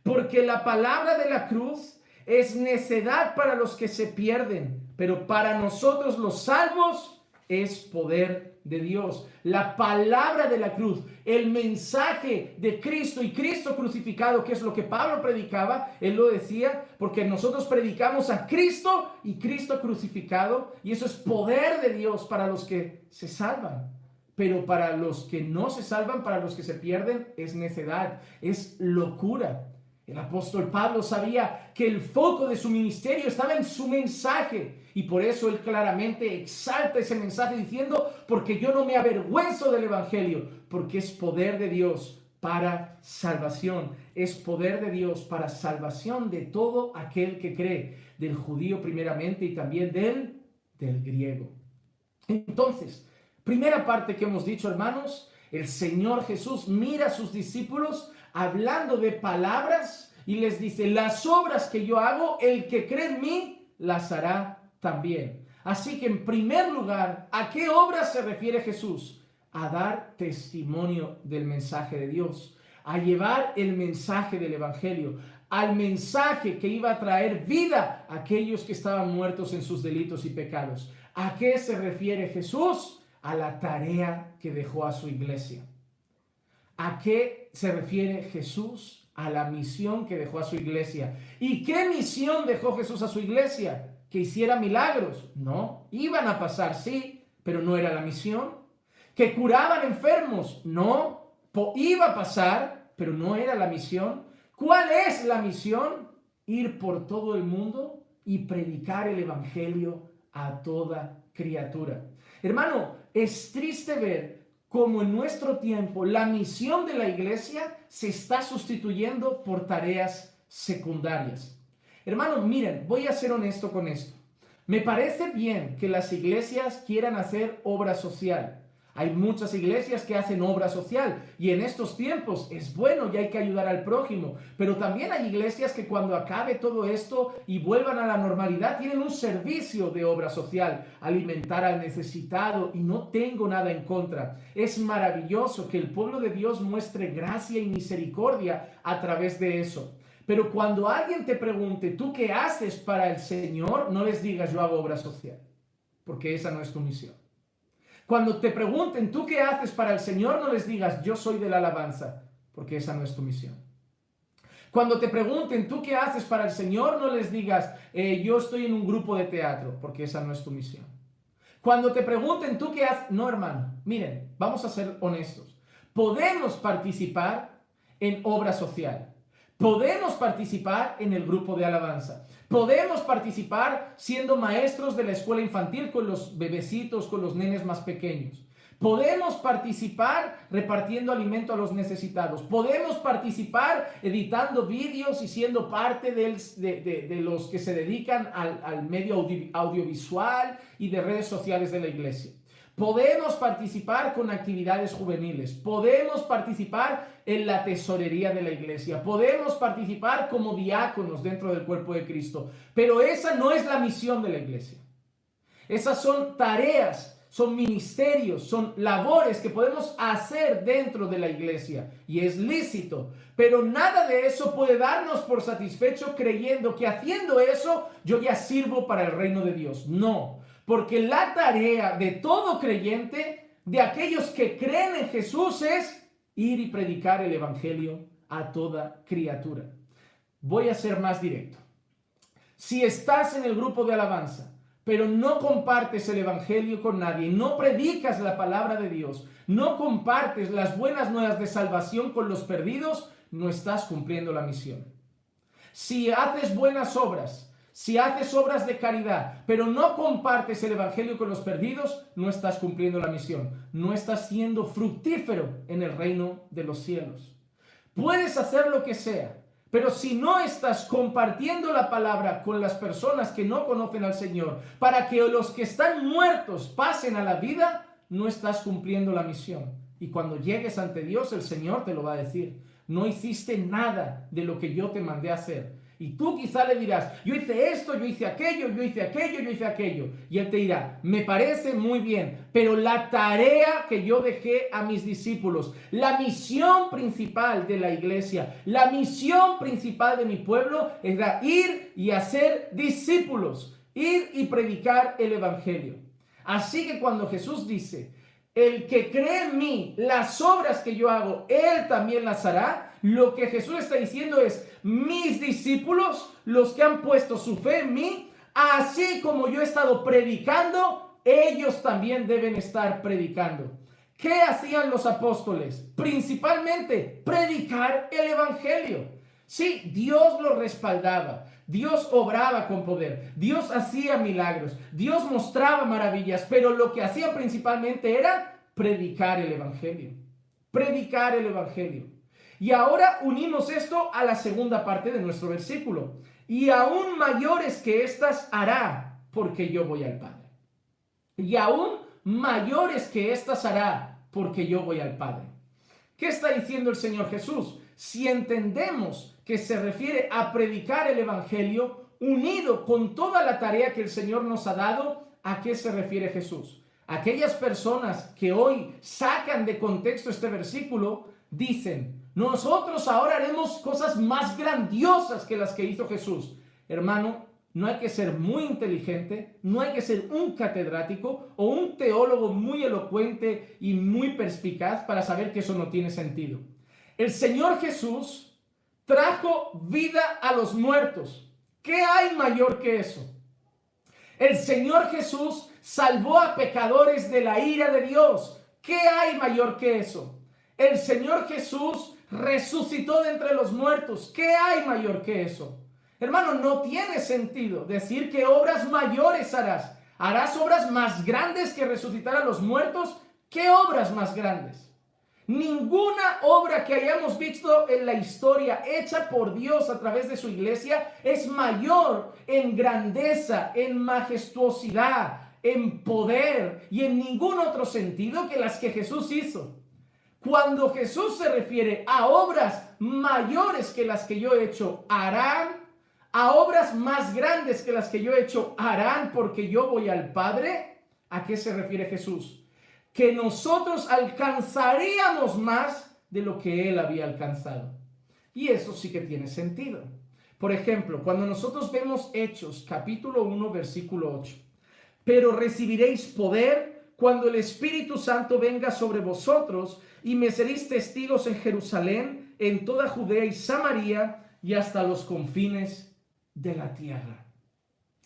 Porque la palabra de la cruz es necedad para los que se pierden, pero para nosotros los salvos es poder de Dios. La palabra de la cruz, el mensaje de Cristo y Cristo crucificado, que es lo que Pablo predicaba, él lo decía, porque nosotros predicamos a Cristo y Cristo crucificado, y eso es poder de Dios para los que se salvan. Pero para los que no se salvan, para los que se pierden, es necedad, es locura. El apóstol Pablo sabía que el foco de su ministerio estaba en su mensaje, y por eso él claramente exalta ese mensaje diciendo, porque yo no me avergüenzo del evangelio, porque es poder de Dios para salvación, es poder de Dios para salvación de todo aquel que cree, del judío primeramente y también del griego. Entonces, primera parte que hemos dicho, hermanos, el Señor Jesús mira a sus discípulos hablando de palabras y les dice, las obras que yo hago, el que cree en mí, las hará también. Así que en primer lugar, ¿a qué obras se refiere Jesús? A dar testimonio del mensaje de Dios, a llevar el mensaje del Evangelio, al mensaje que iba a traer vida a aquellos que estaban muertos en sus delitos y pecados. ¿A qué se refiere Jesús? A la tarea que dejó a su iglesia. ¿A qué se refiere Jesús? A la misión que dejó a su iglesia. ¿Y qué misión dejó Jesús a su iglesia? ¿Que hiciera milagros? No, iban a pasar, sí, pero no era la misión. ¿Que curaban enfermos? No, iba a pasar, pero no era la misión. ¿Cuál es la misión? Ir por todo el mundo y predicar el evangelio a toda criatura. Hermano, es triste ver cómo en nuestro tiempo la misión de la iglesia se está sustituyendo por tareas secundarias. Hermano, miren, voy a ser honesto con esto. Me parece bien que las iglesias quieran hacer obra social. Hay muchas iglesias que hacen obra social y en estos tiempos es bueno y hay que ayudar al prójimo. Pero también hay iglesias que cuando acabe todo esto y vuelvan a la normalidad tienen un servicio de obra social, alimentar al necesitado, y no tengo nada en contra. Es maravilloso que el pueblo de Dios muestre gracia y misericordia a través de eso. Pero cuando alguien te pregunte, ¿tú qué haces para el Señor? No les digas, yo hago obra social, porque esa no es tu misión. Cuando te pregunten, ¿tú qué haces para el Señor? No les digas, yo soy de la alabanza, porque esa no es tu misión. Cuando te pregunten, ¿tú qué haces para el Señor? No les digas, yo estoy en un grupo de teatro, porque esa no es tu misión. Cuando te pregunten, ¿tú qué haces? No, hermano, miren, vamos a ser honestos. Podemos participar en obra social. Podemos participar en el grupo de alabanza. Podemos participar siendo maestros de la escuela infantil con los bebecitos, con los nenes más pequeños. Podemos participar repartiendo alimento a los necesitados. Podemos participar editando vídeos y siendo parte de los que se dedican al medio audiovisual y de redes sociales de la iglesia. Podemos participar con actividades juveniles, podemos participar en la tesorería de la iglesia, podemos participar como diáconos dentro del cuerpo de Cristo, pero esa no es la misión de la iglesia. Esas son tareas, son ministerios, son labores que podemos hacer dentro de la iglesia y es lícito, pero nada de eso puede darnos por satisfecho creyendo que haciendo eso yo ya sirvo para el reino de Dios. No. Porque la tarea de todo creyente, de aquellos que creen en Jesús, es ir y predicar el evangelio a toda criatura. Voy a ser más directo. Si estás en el grupo de alabanza, pero no compartes el evangelio con nadie, no predicas la palabra de Dios, no compartes las buenas nuevas de salvación con los perdidos, no estás cumpliendo la misión. Si haces buenas obras, si haces obras de caridad, pero no compartes el evangelio con los perdidos, no estás cumpliendo la misión. No estás siendo fructífero en el reino de los cielos. Puedes hacer lo que sea, pero si no estás compartiendo la palabra con las personas que no conocen al Señor, para que los que están muertos pasen a la vida, no estás cumpliendo la misión. Y cuando llegues ante Dios, el Señor te lo va a decir. No hiciste nada de lo que yo te mandé a hacer. Y tú quizá le dirás, yo hice esto, yo hice aquello, yo hice aquello, yo hice aquello. Y él te dirá, me parece muy bien, pero la tarea que yo dejé a mis discípulos, la misión principal de la iglesia, la misión principal de mi pueblo, era ir y hacer discípulos, ir y predicar el evangelio. Así que cuando Jesús dice, el que cree en mí, las obras que yo hago, él también las hará. Lo que Jesús está diciendo es, mis discípulos, los que han puesto su fe en mí, así como yo he estado predicando, ellos también deben estar predicando. ¿Qué hacían los apóstoles? Principalmente, predicar el evangelio. Sí, Dios lo respaldaba. Dios obraba con poder, Dios hacía milagros, Dios mostraba maravillas, pero lo que hacían principalmente era predicar el evangelio. Predicar el evangelio. Y ahora unimos esto a la segunda parte de nuestro versículo. Y aún mayores que estas hará, porque yo voy al Padre. Y aún mayores que estas hará, porque yo voy al Padre. ¿Qué está diciendo el Señor Jesús? Si entendemos que se refiere a predicar el evangelio, unido con toda la tarea que el Señor nos ha dado. ¿A qué se refiere Jesús? Aquellas personas que hoy sacan de contexto este versículo dicen: nosotros ahora haremos cosas más grandiosas que las que hizo Jesús. Hermano, no hay que ser muy inteligente, no hay que ser un catedrático o un teólogo muy elocuente y muy perspicaz para saber que eso no tiene sentido. El Señor Jesús trajo vida a los muertos. ¿Qué hay mayor que eso? El Señor Jesús salvó a pecadores de la ira de Dios. ¿Qué hay mayor que eso? El Señor Jesús resucitó de entre los muertos. ¿Qué hay mayor que eso? Hermano, no tiene sentido decir que obras mayores harás. ¿Harás obras más grandes que resucitar a los muertos? ¿Qué obras más grandes? Ninguna obra que hayamos visto en la historia hecha por Dios a través de su iglesia es mayor en grandeza, en majestuosidad, en poder y en ningún otro sentido que las que Jesús hizo. Cuando Jesús se refiere a obras mayores que las que yo he hecho, harán, a obras más grandes que las que yo he hecho, harán porque yo voy al Padre, ¿a qué se refiere Jesús? Que nosotros alcanzaríamos más de lo que Él había alcanzado. Y eso sí que tiene sentido. Por ejemplo, cuando nosotros vemos Hechos, capítulo 1, versículo 8. Pero recibiréis poder cuando el Espíritu Santo venga sobre vosotros, y me seréis testigos en Jerusalén, en toda Judea y Samaria, y hasta los confines de la tierra.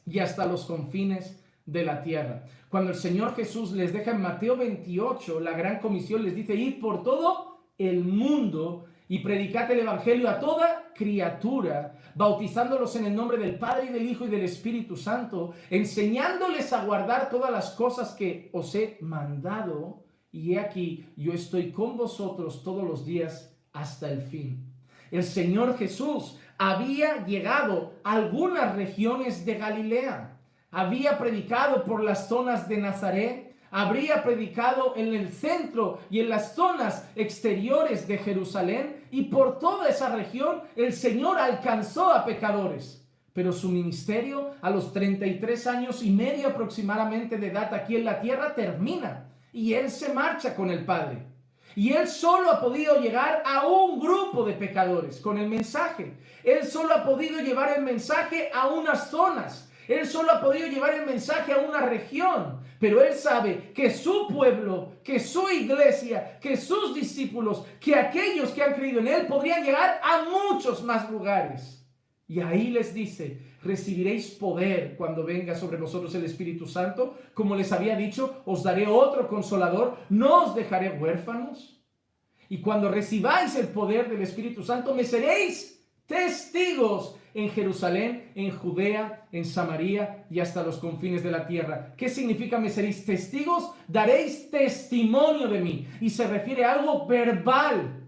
Y hasta los confines de la tierra. Cuando el Señor Jesús les deja en Mateo 28 la gran comisión, les dice: id por todo el mundo y predicad el evangelio a toda criatura, bautizándolos en el nombre del Padre y del Hijo y del Espíritu Santo, enseñándoles a guardar todas las cosas que os he mandado, y he aquí, yo estoy con vosotros todos los días hasta el fin. El Señor Jesús había llegado a algunas regiones de Galilea. Había predicado por las zonas de Nazaret, habría predicado en el centro y en las zonas exteriores de Jerusalén, y por toda esa región el Señor alcanzó a pecadores. Pero su ministerio, a los 33 años y medio aproximadamente de edad aquí en la tierra, termina y Él se marcha con el Padre. Y Él solo ha podido llegar a un grupo de pecadores con el mensaje. Él solo ha podido llevar el mensaje a unas zonas. Él solo ha podido llevar el mensaje a una región, pero Él sabe que su pueblo, que su iglesia, que sus discípulos, que aquellos que han creído en Él podrían llegar a muchos más lugares. Y ahí les dice: recibiréis poder cuando venga sobre vosotros el Espíritu Santo. Como les había dicho, os daré otro consolador, no os dejaré huérfanos. Y cuando recibáis el poder del Espíritu Santo, me seréis testigos en Jerusalén, en Judea, en Samaria y hasta los confines de la tierra. ¿Qué significa me seréis testigos? Daréis testimonio de mí. Y se refiere a algo verbal.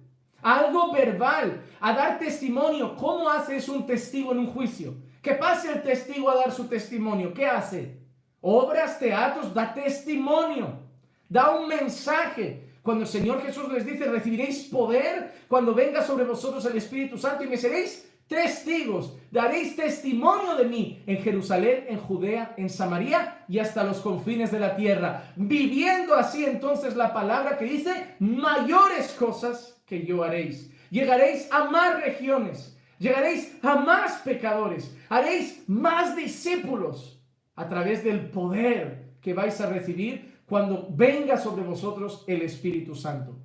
Algo verbal. A dar testimonio. ¿Cómo haces un testigo en un juicio? Que pase el testigo a dar su testimonio. ¿Qué hace? Obras, teatros, da testimonio. Da un mensaje. Cuando el Señor Jesús les dice: recibiréis poder cuando venga sobre vosotros el Espíritu Santo, y me seréis testigos, daréis testimonio de mí en Jerusalén, en Judea, en Samaria y hasta los confines de la tierra. Viviendo así entonces la palabra que dice: mayores cosas que yo haréis. Llegaréis a más regiones, llegaréis a más pecadores, haréis más discípulos a través del poder que vais a recibir cuando venga sobre vosotros el Espíritu Santo.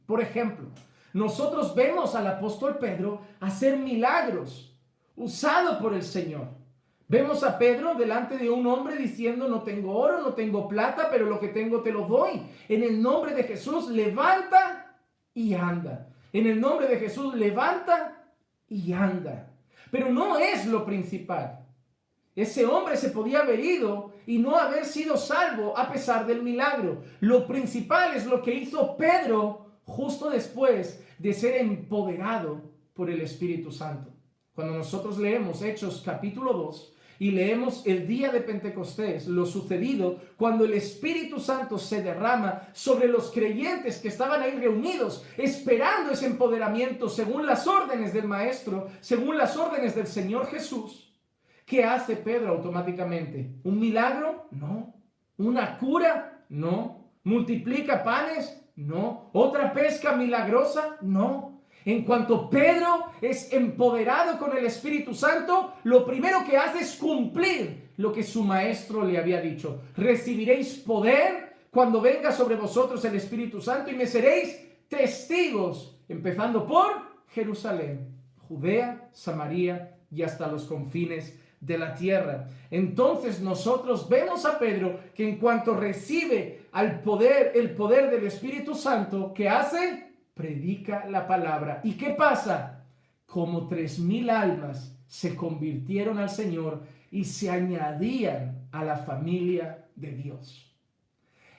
Por ejemplo, nosotros vemos al apóstol Pedro hacer milagros, usado por el Señor. Vemos a Pedro delante de un hombre diciendo: no tengo oro, no tengo plata, pero lo que tengo te lo doy. En el nombre de Jesús, levanta y anda. En el nombre de Jesús, levanta y anda. Pero no es lo principal. Ese hombre se podía haber ido y no haber sido salvo a pesar del milagro. Lo principal es lo que hizo Pedro justo después de ser empoderado por el Espíritu Santo. Cuando nosotros leemos Hechos capítulo 2 y leemos el día de Pentecostés, lo sucedido cuando el Espíritu Santo se derrama sobre los creyentes que estaban ahí reunidos, esperando ese empoderamiento según las órdenes del Maestro, según las órdenes del Señor Jesús. ¿Qué hace Pedro automáticamente? ¿Un milagro? No. ¿Una cura? No. ¿Multiplica panes? No. ¿Otra pesca milagrosa? No. En cuanto Pedro es empoderado con el Espíritu Santo, lo primero que hace es cumplir lo que su maestro le había dicho. Recibiréis poder cuando venga sobre vosotros el Espíritu Santo y me seréis testigos, empezando por Jerusalén, Judea, Samaria y hasta los confines de la tierra. Entonces nosotros vemos a Pedro que en cuanto recibe el poder del Espíritu Santo, ¿qué hace? Predica la palabra. ¿Y qué pasa? Como 3,000 almas se convirtieron al Señor y se añadían a la familia de Dios.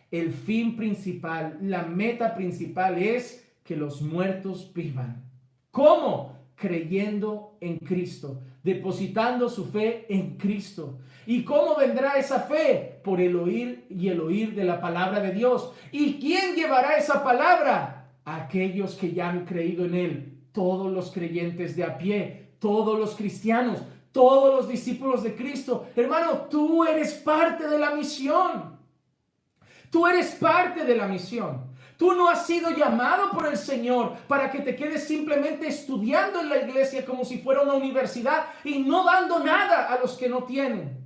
El fin principal, la meta principal es que los muertos vivan. ¿Cómo? Creyendo en Cristo, depositando su fe en Cristo. ¿Y cómo vendrá esa fe? Por el oír y el oír de la palabra de Dios. ¿Y quién llevará esa palabra? Aquellos que ya han creído en Él, todos los creyentes de a pie, todos los cristianos, todos los discípulos de Cristo. Hermano, tú eres parte de la misión. Tú eres parte de la misión. Tú no has sido llamado por el Señor para que te quedes simplemente estudiando en la iglesia como si fuera una universidad y no dando nada a los que no tienen.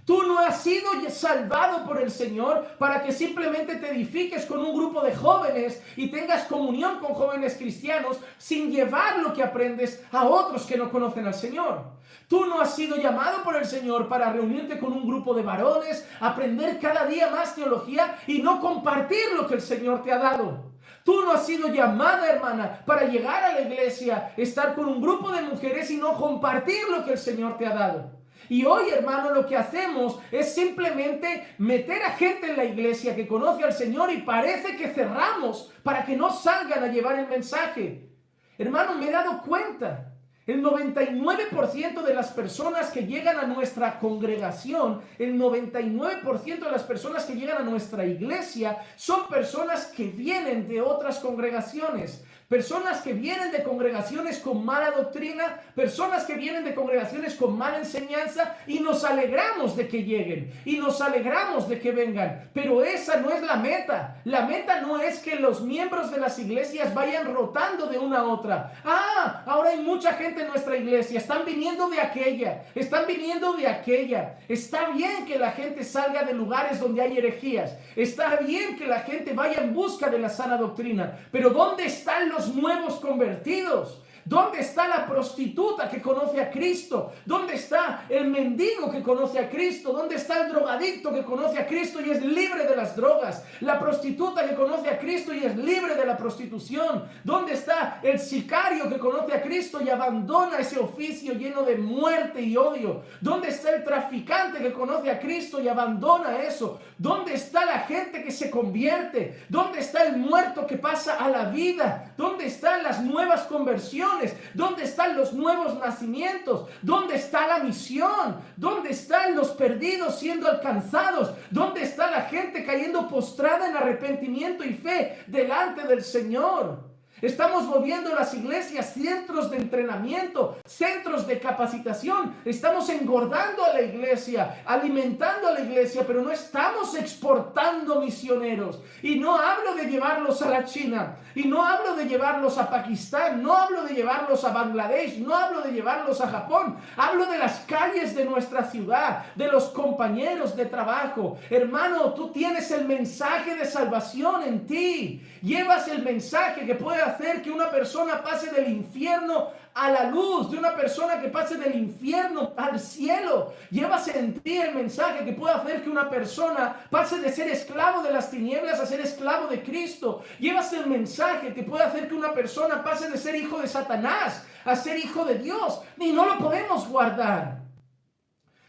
Tú no has sido salvado por el Señor para que simplemente te edifiques con un grupo de jóvenes y tengas comunión con jóvenes cristianos sin llevar lo que aprendes a otros que no conocen al Señor. Tú no has sido llamado por el Señor para reunirte con un grupo de varones, aprender cada día más teología y no compartir lo que el Señor te ha dado. Tú no has sido llamada, hermana, para llegar a la iglesia, estar con un grupo de mujeres y no compartir lo que el Señor te ha dado. Y hoy, hermano, lo que hacemos es simplemente meter a gente en la iglesia que conoce al Señor y parece que cerramos para que no salgan a llevar el mensaje. Hermano, me he dado cuenta. El 99% de las personas que llegan a nuestra congregación, el 99% de las personas que llegan a nuestra iglesia son personas que vienen de otras congregaciones. Personas que vienen de congregaciones con mala doctrina, personas que vienen de congregaciones con mala enseñanza y nos alegramos de que lleguen y nos alegramos de que vengan. Pero esa no es la meta. La meta no es que los miembros de las iglesias vayan rotando de una a otra. Ahora hay mucha gente en nuestra iglesia, están viniendo de aquella, están viniendo de aquella. Está bien que la gente salga de lugares donde hay herejías. Está bien que la gente vaya en busca de la sana doctrina. Pero ¿dónde están los nuevos convertidos? ¿Dónde está la prostituta que conoce a Cristo? ¿Dónde está el mendigo que conoce a Cristo? ¿Dónde está el drogadicto que conoce a Cristo y es libre de las drogas? La prostituta que conoce a Cristo y es libre de la prostitución. ¿Dónde está el sicario que conoce a Cristo y abandona ese oficio lleno de muerte y odio? ¿Dónde está el traficante que conoce a Cristo y abandona eso? ¿Dónde está la gente que se convierte? ¿Dónde está el muerto que pasa a la vida? ¿Dónde están las nuevas conversiones? ¿Dónde están los nuevos nacimientos? ¿Dónde está la misión? ¿Dónde están los perdidos siendo alcanzados? ¿Dónde está la gente cayendo postrada en arrepentimiento y fe delante del Señor? Estamos volviendo las iglesias centros de entrenamiento, centros de capacitación. Estamos engordando a la iglesia, alimentando a la iglesia, pero no estamos exportando misioneros. Y no hablo de llevarlos a la China, y no hablo de llevarlos a Pakistán, no hablo de llevarlos a Bangladesh, no hablo de llevarlos a Japón. Hablo de las calles de nuestra ciudad, de los compañeros de trabajo. Hermano, tú tienes el mensaje de salvación en ti. Llevas el mensaje que puede hacer que una persona pase del infierno a la luz, de una persona que pase del infierno al cielo. Llevas en ti el mensaje que puede hacer que una persona pase de ser esclavo de las tinieblas a ser esclavo de Cristo. Llevas el mensaje que puede hacer que una persona pase de ser hijo de Satanás a ser hijo de Dios. Y no lo podemos guardar.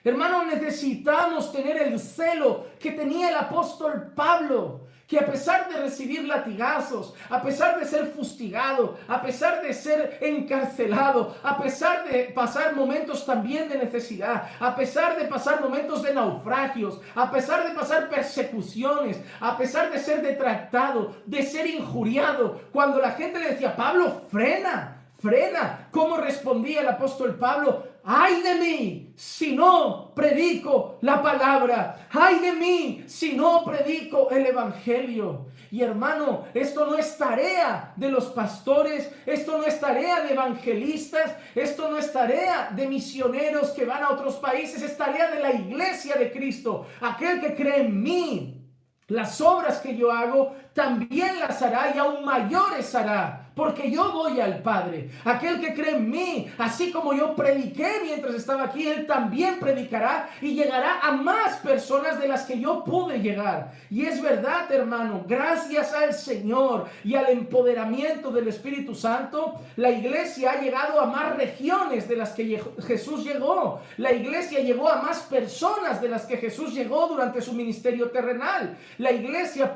Hermano, necesitamos tener el celo que tenía el apóstol Pablo, que a pesar de recibir latigazos, a pesar de ser fustigado, a pesar de ser encarcelado, a pesar de pasar momentos también de necesidad, a pesar de pasar momentos de naufragios, a pesar de pasar persecuciones, a pesar de ser detractado, de ser injuriado, cuando la gente le decía, Pablo, frena, frena. ¿Cómo respondía el apóstol Pablo? ¡Ay de mí si no predico la palabra! ¡Ay de mí si no predico el evangelio! Y hermano, esto no es tarea de los pastores, esto no es tarea de evangelistas, esto no es tarea de misioneros que van a otros países, es tarea de la iglesia de Cristo. Aquel que cree en mí, las obras que yo hago, también las hará y aún mayores hará, porque yo voy al Padre. Aquel que cree en mí, así como yo prediqué mientras estaba aquí, él también predicará y llegará a más personas de las que yo pude llegar. Y es verdad, hermano, gracias al Señor y al empoderamiento del Espíritu Santo, la iglesia ha llegado a más regiones de las que Jesús llegó. La iglesia llegó a más personas de las que Jesús llegó durante su ministerio terrenal. La iglesia ha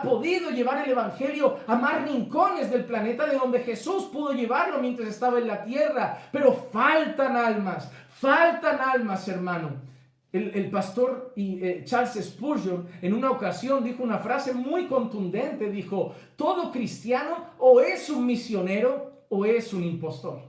podido llevar el evangelio a más rincones del planeta de donde Jesús pudo llevarlo mientras estaba en la tierra. Pero faltan almas, hermano. El pastor Charles Spurgeon en una ocasión dijo una frase muy contundente. Dijo: todo cristiano o es un misionero o es un impostor.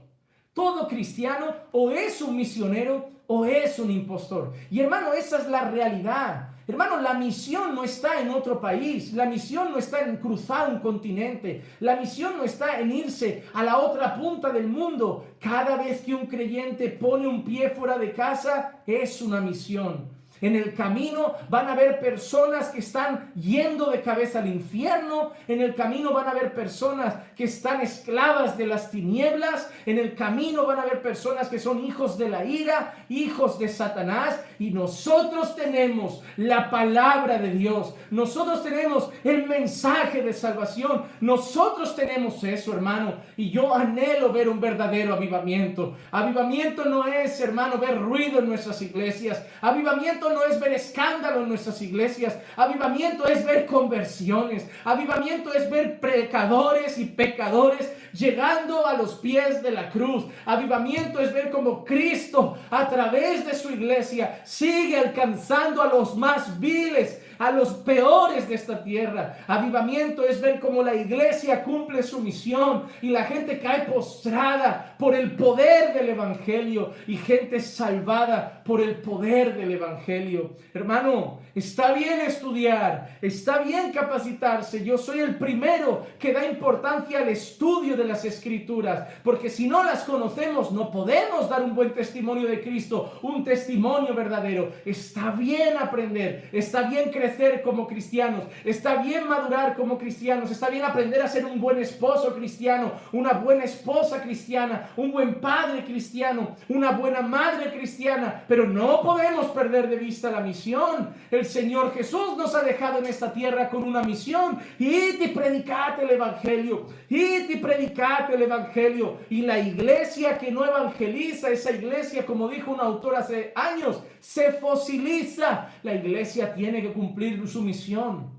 Todo cristiano o es un misionero o es un impostor. Y hermano, esa es la realidad. Hermano, la misión no está en otro país, la misión no está en cruzar un continente, la misión no está en irse a la otra punta del mundo. Cada vez que un creyente pone un pie fuera de casa, es una misión. En el camino van a haber personas que están yendo de cabeza al infierno. En el camino van a haber personas que están esclavas de las tinieblas. En el camino van a haber personas que son hijos de la ira, hijos de Satanás. Y nosotros tenemos la palabra de Dios. Nosotros tenemos el mensaje de salvación. Nosotros tenemos eso, hermano. Y yo anhelo ver un verdadero avivamiento. Avivamiento no es, hermano, ver ruido en nuestras iglesias. Avivamiento no es ver escándalo en nuestras iglesias. Avivamiento es ver conversiones. Avivamiento es ver pecadores y pecadores llegando a los pies de la cruz. Avivamiento es ver cómo Cristo, a través de su iglesia, sigue alcanzando a los más viles, a los peores de esta tierra. Avivamiento es ver cómo la iglesia cumple su misión y la gente cae postrada por el poder del evangelio y gente salvada por el poder del evangelio. Hermano, está bien estudiar, está bien capacitarse. Yo soy el primero que da importancia al estudio de las escrituras, porque si no las conocemos no podemos dar un buen testimonio de Cristo, un testimonio verdadero. Está bien aprender, está bien crecer como cristianos, está bien madurar como cristianos, está bien aprender a ser un buen esposo cristiano, una buena esposa cristiana, un buen padre cristiano, una buena madre cristiana, pero no podemos perder de vista la misión. El Señor Jesús nos ha dejado en esta tierra con una misión: id y predicad el evangelio, id y predicad el evangelio. Y la iglesia que no evangeliza, esa iglesia, como dijo un autor hace años, se fosiliza. La iglesia tiene que cumplir su misión.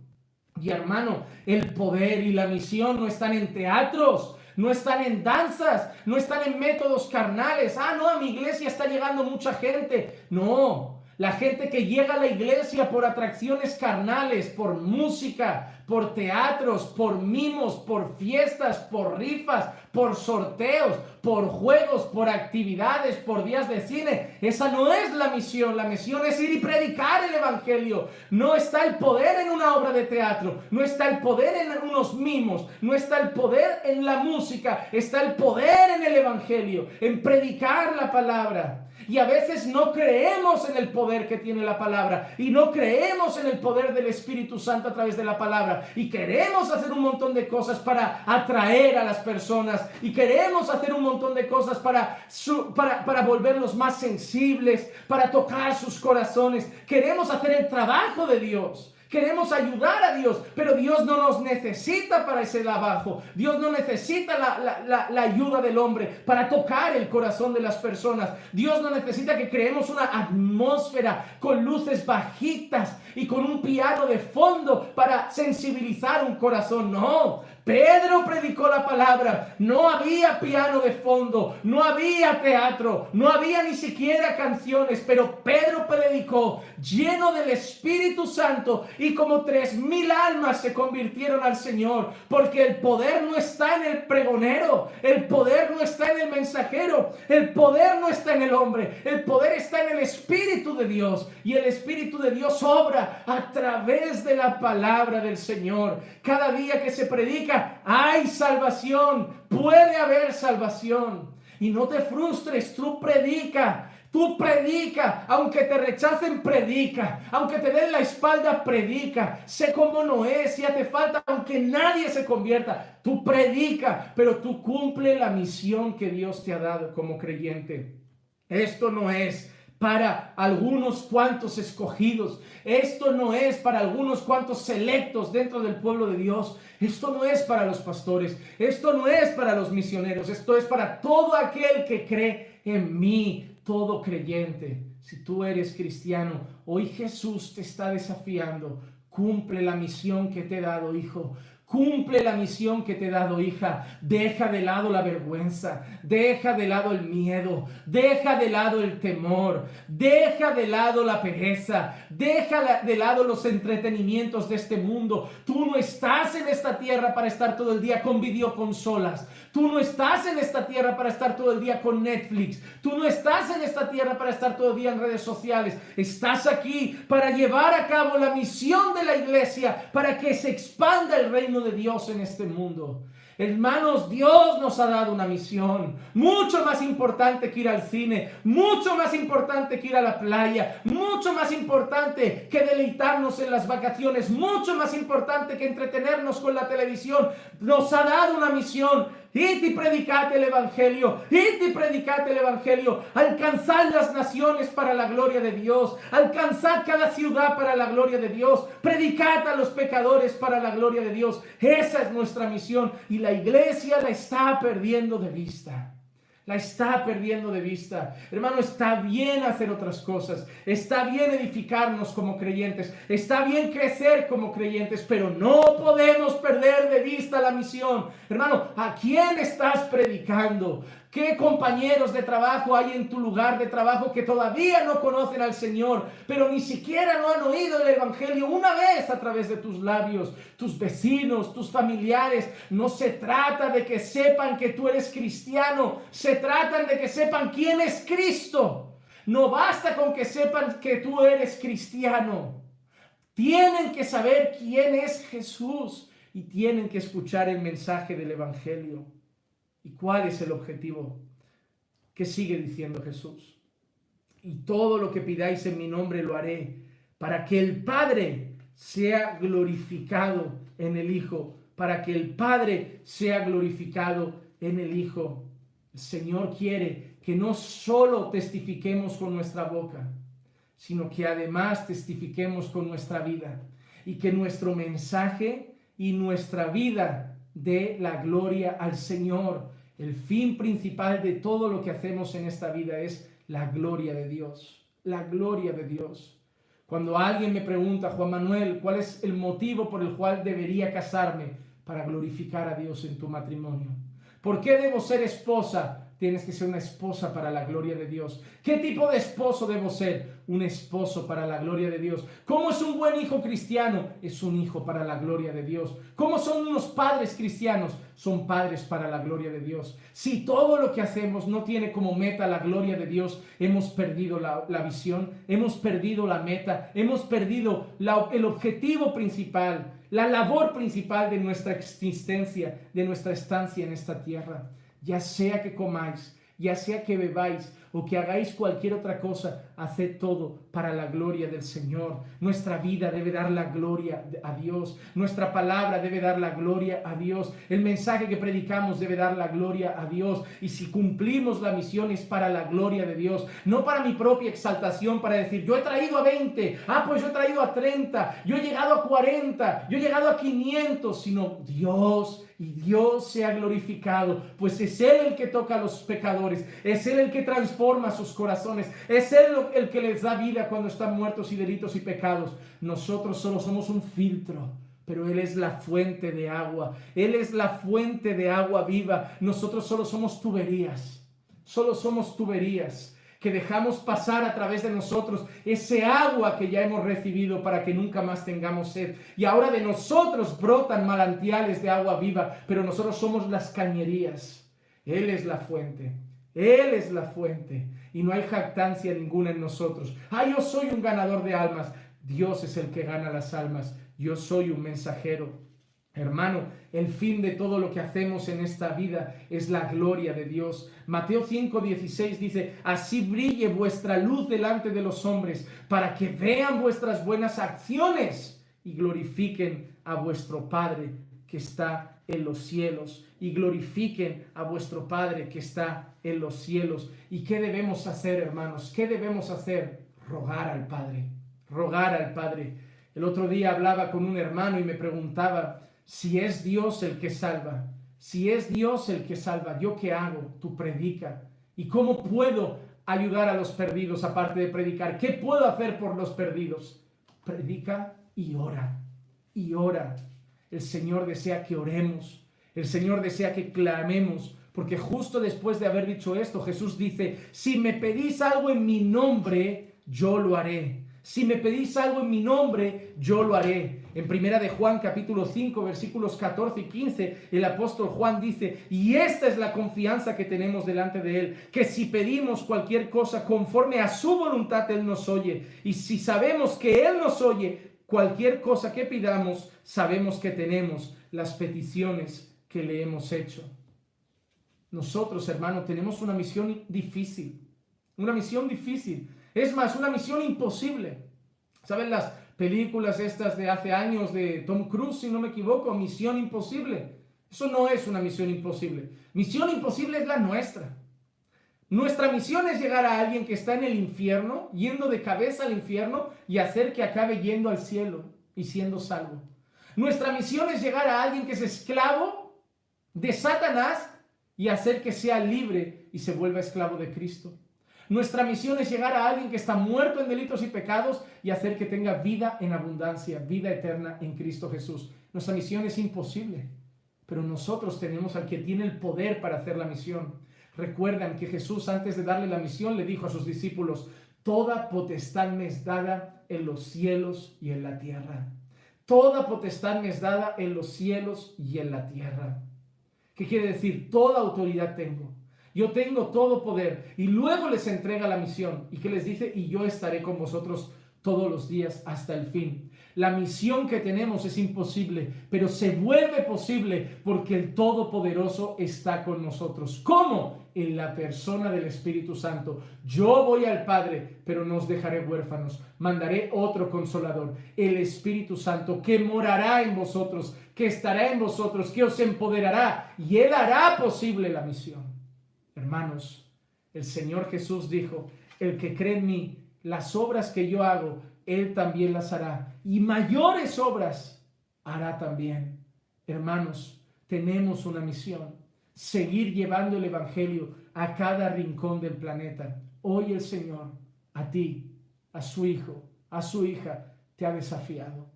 Y hermano, el poder y la misión no están en teatros, no están en danzas, no están en métodos carnales. No, a mi iglesia está llegando mucha gente. No, la gente que llega a la iglesia por atracciones carnales, por música, por teatros, por mimos, por fiestas, por rifas, por sorteos, por juegos, por actividades, por días de cine. Esa no es la misión. La misión es ir y predicar el evangelio. No está el poder en una obra de teatro, no está el poder en unos mimos, no está el poder en la música, está el poder en el evangelio, en predicar la palabra. Y a veces no creemos en el poder que tiene la palabra y no creemos en el poder del Espíritu Santo a través de la palabra, y queremos hacer un montón de cosas para atraer a las personas y queremos hacer un montón de cosas para volverlos más sensibles, para tocar sus corazones. Queremos hacer el trabajo de Dios. Queremos ayudar a Dios, pero Dios no nos necesita para ese trabajo. Dios no necesita la ayuda del hombre para tocar el corazón de las personas. Dios no necesita que creemos una atmósfera con luces bajitas y con un piano de fondo para sensibilizar un corazón. No, Pedro predicó la palabra. No había piano de fondo, no había teatro, no había ni siquiera canciones, pero Pedro predicó lleno del Espíritu Santo y como 3,000 almas se convirtieron al Señor, porque el poder no está en el pregonero, el poder no está en el mensajero, el poder no está en el hombre, el poder está en el Espíritu de Dios, y el Espíritu de Dios obra a través de la palabra del Señor. Cada día que se predica hay salvación, puede haber salvación. Y no te frustres, tú predica, aunque te rechacen, predica, aunque te den la espalda, predica. Sé como Noé, si hace falta, aunque nadie se convierta, tú predica, pero tú cumple la misión que Dios te ha dado como creyente. Esto no es para algunos cuantos escogidos. Esto no es para algunos cuantos selectos dentro del pueblo de Dios. Esto no es para los pastores. Esto no es para los misioneros. Esto es para todo aquel que cree en mí, todo creyente. Si tú eres cristiano, hoy Jesús te está desafiando. Cumple la misión que te he dado, hijo. Cumple la misión que te he dado, hija. Deja de lado la vergüenza, deja de lado el miedo, deja de lado el temor, deja de lado la pereza, deja de lado los entretenimientos de este mundo. Tú no estás en esta tierra para estar todo el día con videoconsolas. Tú no estás en esta tierra para estar todo el día con Netflix. Tú no estás en esta tierra para estar todo el día en redes sociales. Estás aquí para llevar a cabo la misión de la iglesia, para que se expanda el reino de Dios en este mundo. Hermanos, Dios nos ha dado una misión mucho más importante que ir al cine, mucho más importante que ir a la playa, mucho más importante que deleitarnos en las vacaciones, mucho más importante que entretenernos con la televisión. Nos ha dado una misión. Id y predicad el evangelio, id y predicad el evangelio, alcanzad las naciones para la gloria de Dios, alcanzad cada ciudad para la gloria de Dios, predicad a los pecadores para la gloria de Dios. Esa es nuestra misión, y la iglesia la está perdiendo de vista. La está perdiendo de vista. Hermano, está bien hacer otras cosas. Está bien edificarnos como creyentes. Está bien crecer como creyentes. Pero no podemos perder de vista la misión. Hermano, ¿a quién estás predicando? ¿Qué compañeros de trabajo hay en tu lugar de trabajo que todavía no conocen al Señor, pero ni siquiera no han oído el evangelio una vez a través de tus labios? Tus vecinos, tus familiares. No se trata de que sepan que tú eres cristiano, se trata de que sepan quién es Cristo. No basta con que sepan que tú eres cristiano. Tienen que saber quién es Jesús y tienen que escuchar el mensaje del evangelio. ¿Y cuál es el objetivo? ¿Qué sigue diciendo Jesús? Y todo lo que pidáis en mi nombre lo haré, para que el Padre sea glorificado en el Hijo, para que el Padre sea glorificado en el Hijo. El Señor quiere que no solo testifiquemos con nuestra boca, sino que además testifiquemos con nuestra vida, y que nuestro mensaje y nuestra vida dé la gloria al Señor. El fin principal de todo lo que hacemos en esta vida es la gloria de Dios. La gloria de Dios. Cuando alguien me pregunta, Juan Manuel, ¿cuál es el motivo por el cual debería casarme? Para glorificar a Dios en tu matrimonio. ¿Por qué debo ser esposa? Tienes que ser una esposa para la gloria de Dios. ¿Qué tipo de esposo debo ser? Un esposo para la gloria de Dios. ¿Cómo es un buen hijo cristiano? Es un hijo para la gloria de Dios. ¿Cómo son unos padres cristianos? Son padres para la gloria de Dios. Si todo lo que hacemos no tiene como meta la gloria de Dios, hemos perdido la visión, hemos perdido la meta, hemos perdido el objetivo principal, la labor principal de nuestra existencia, de nuestra estancia en esta tierra. Ya sea que comáis, ya sea que bebáis o que hagáis cualquier otra cosa, haced todo para la gloria del Señor. Nuestra vida debe dar la gloria a Dios. Nuestra palabra debe dar la gloria a Dios. El mensaje que predicamos debe dar la gloria a Dios. Y si cumplimos la misión es para la gloria de Dios, no para mi propia exaltación, para decir, yo he traído a 20, pues yo he traído a 30, yo he llegado a 40, yo he llegado a 500, sino Dios. Y Dios sea glorificado, pues es Él el que toca a los pecadores, es Él el que transforma sus corazones, es Él el que les da vida cuando están muertos y delitos y pecados. Nosotros solo somos un filtro, pero Él es la fuente de agua. Él es la fuente de agua viva. Nosotros solo somos tuberías. Solo somos tuberías que dejamos pasar a través de nosotros ese agua que ya hemos recibido para que nunca más tengamos sed. Y ahora de nosotros brotan manantiales de agua viva, pero nosotros somos las cañerías. Él es la fuente. Él es la fuente. Y no hay jactancia ninguna en nosotros. Yo soy un ganador de almas. Dios es el que gana las almas. Yo soy un mensajero. Hermano, el fin de todo lo que hacemos en esta vida es la gloria de Dios. Mateo 5:16 dice: así brille vuestra luz delante de los hombres, para que vean vuestras buenas acciones y glorifiquen a vuestro Padre que está en los cielos. Y glorifiquen a vuestro Padre que está en los cielos. ¿Y qué debemos hacer, hermanos? ¿Qué debemos hacer? Rogar al Padre. Rogar al Padre. El otro día hablaba con un hermano y me preguntaba: si es Dios el que salva, si es Dios el que salva, ¿yo qué hago? Tú predica. ¿Y cómo puedo ayudar a los perdidos aparte de predicar? ¿Qué puedo hacer por los perdidos? Predica y ora. Y ora. El Señor desea que oremos. El Señor desea que clamemos. Porque justo después de haber dicho esto, Jesús dice: si me pedís algo en mi nombre, yo lo haré. Si me pedís algo en mi nombre, yo lo haré. En primera de Juan, capítulo 5, versículos 14 y 15, el apóstol Juan dice: y esta es la confianza que tenemos delante de Él, que si pedimos cualquier cosa conforme a su voluntad, Él nos oye. Y si sabemos que Él nos oye, cualquier cosa que pidamos, sabemos que tenemos las peticiones que le hemos hecho. Nosotros, hermano, tenemos una misión difícil. Una misión difícil. Es más, una misión imposible. ¿Saben las películas estas de hace años de Tom Cruise, si no me equivoco? Misión Imposible. Eso no es una misión imposible. Misión imposible es la nuestra. Nuestra misión es llegar a alguien que está en el infierno, yendo de cabeza al infierno, y hacer que acabe yendo al cielo y siendo salvo. Nuestra misión es llegar a alguien que es esclavo de Satanás y hacer que sea libre y se vuelva esclavo de Cristo. Nuestra misión es llegar a alguien que está muerto en delitos y pecados y hacer que tenga vida en abundancia, vida eterna en Cristo Jesús. Nuestra misión es imposible, pero nosotros tenemos al que tiene el poder para hacer la misión. Recuerdan que Jesús, antes de darle la misión, le dijo a sus discípulos: toda potestad me es dada en los cielos y en la tierra. Toda potestad me es dada en los cielos y en la tierra. ¿Qué quiere decir? Toda autoridad tengo. Yo tengo todo poder. Y luego les entrega la misión. ¿Y qué les dice? Y yo estaré con vosotros todos los días hasta el fin. La misión que tenemos es imposible, pero se vuelve posible porque el Todopoderoso está con nosotros. ¿Cómo? En la persona del Espíritu Santo. Yo voy al Padre, pero no os dejaré huérfanos. Mandaré otro Consolador, el Espíritu Santo, que morará en vosotros, que estará en vosotros, que os empoderará, y Él hará posible la misión. Hermanos, el Señor Jesús dijo: el que cree en mí, las obras que yo hago, Él también las hará, y mayores obras hará también. Hermanos, tenemos una misión: seguir llevando el Evangelio a cada rincón del planeta. Hoy el Señor, a ti, a su hijo, a su hija, te ha desafiado.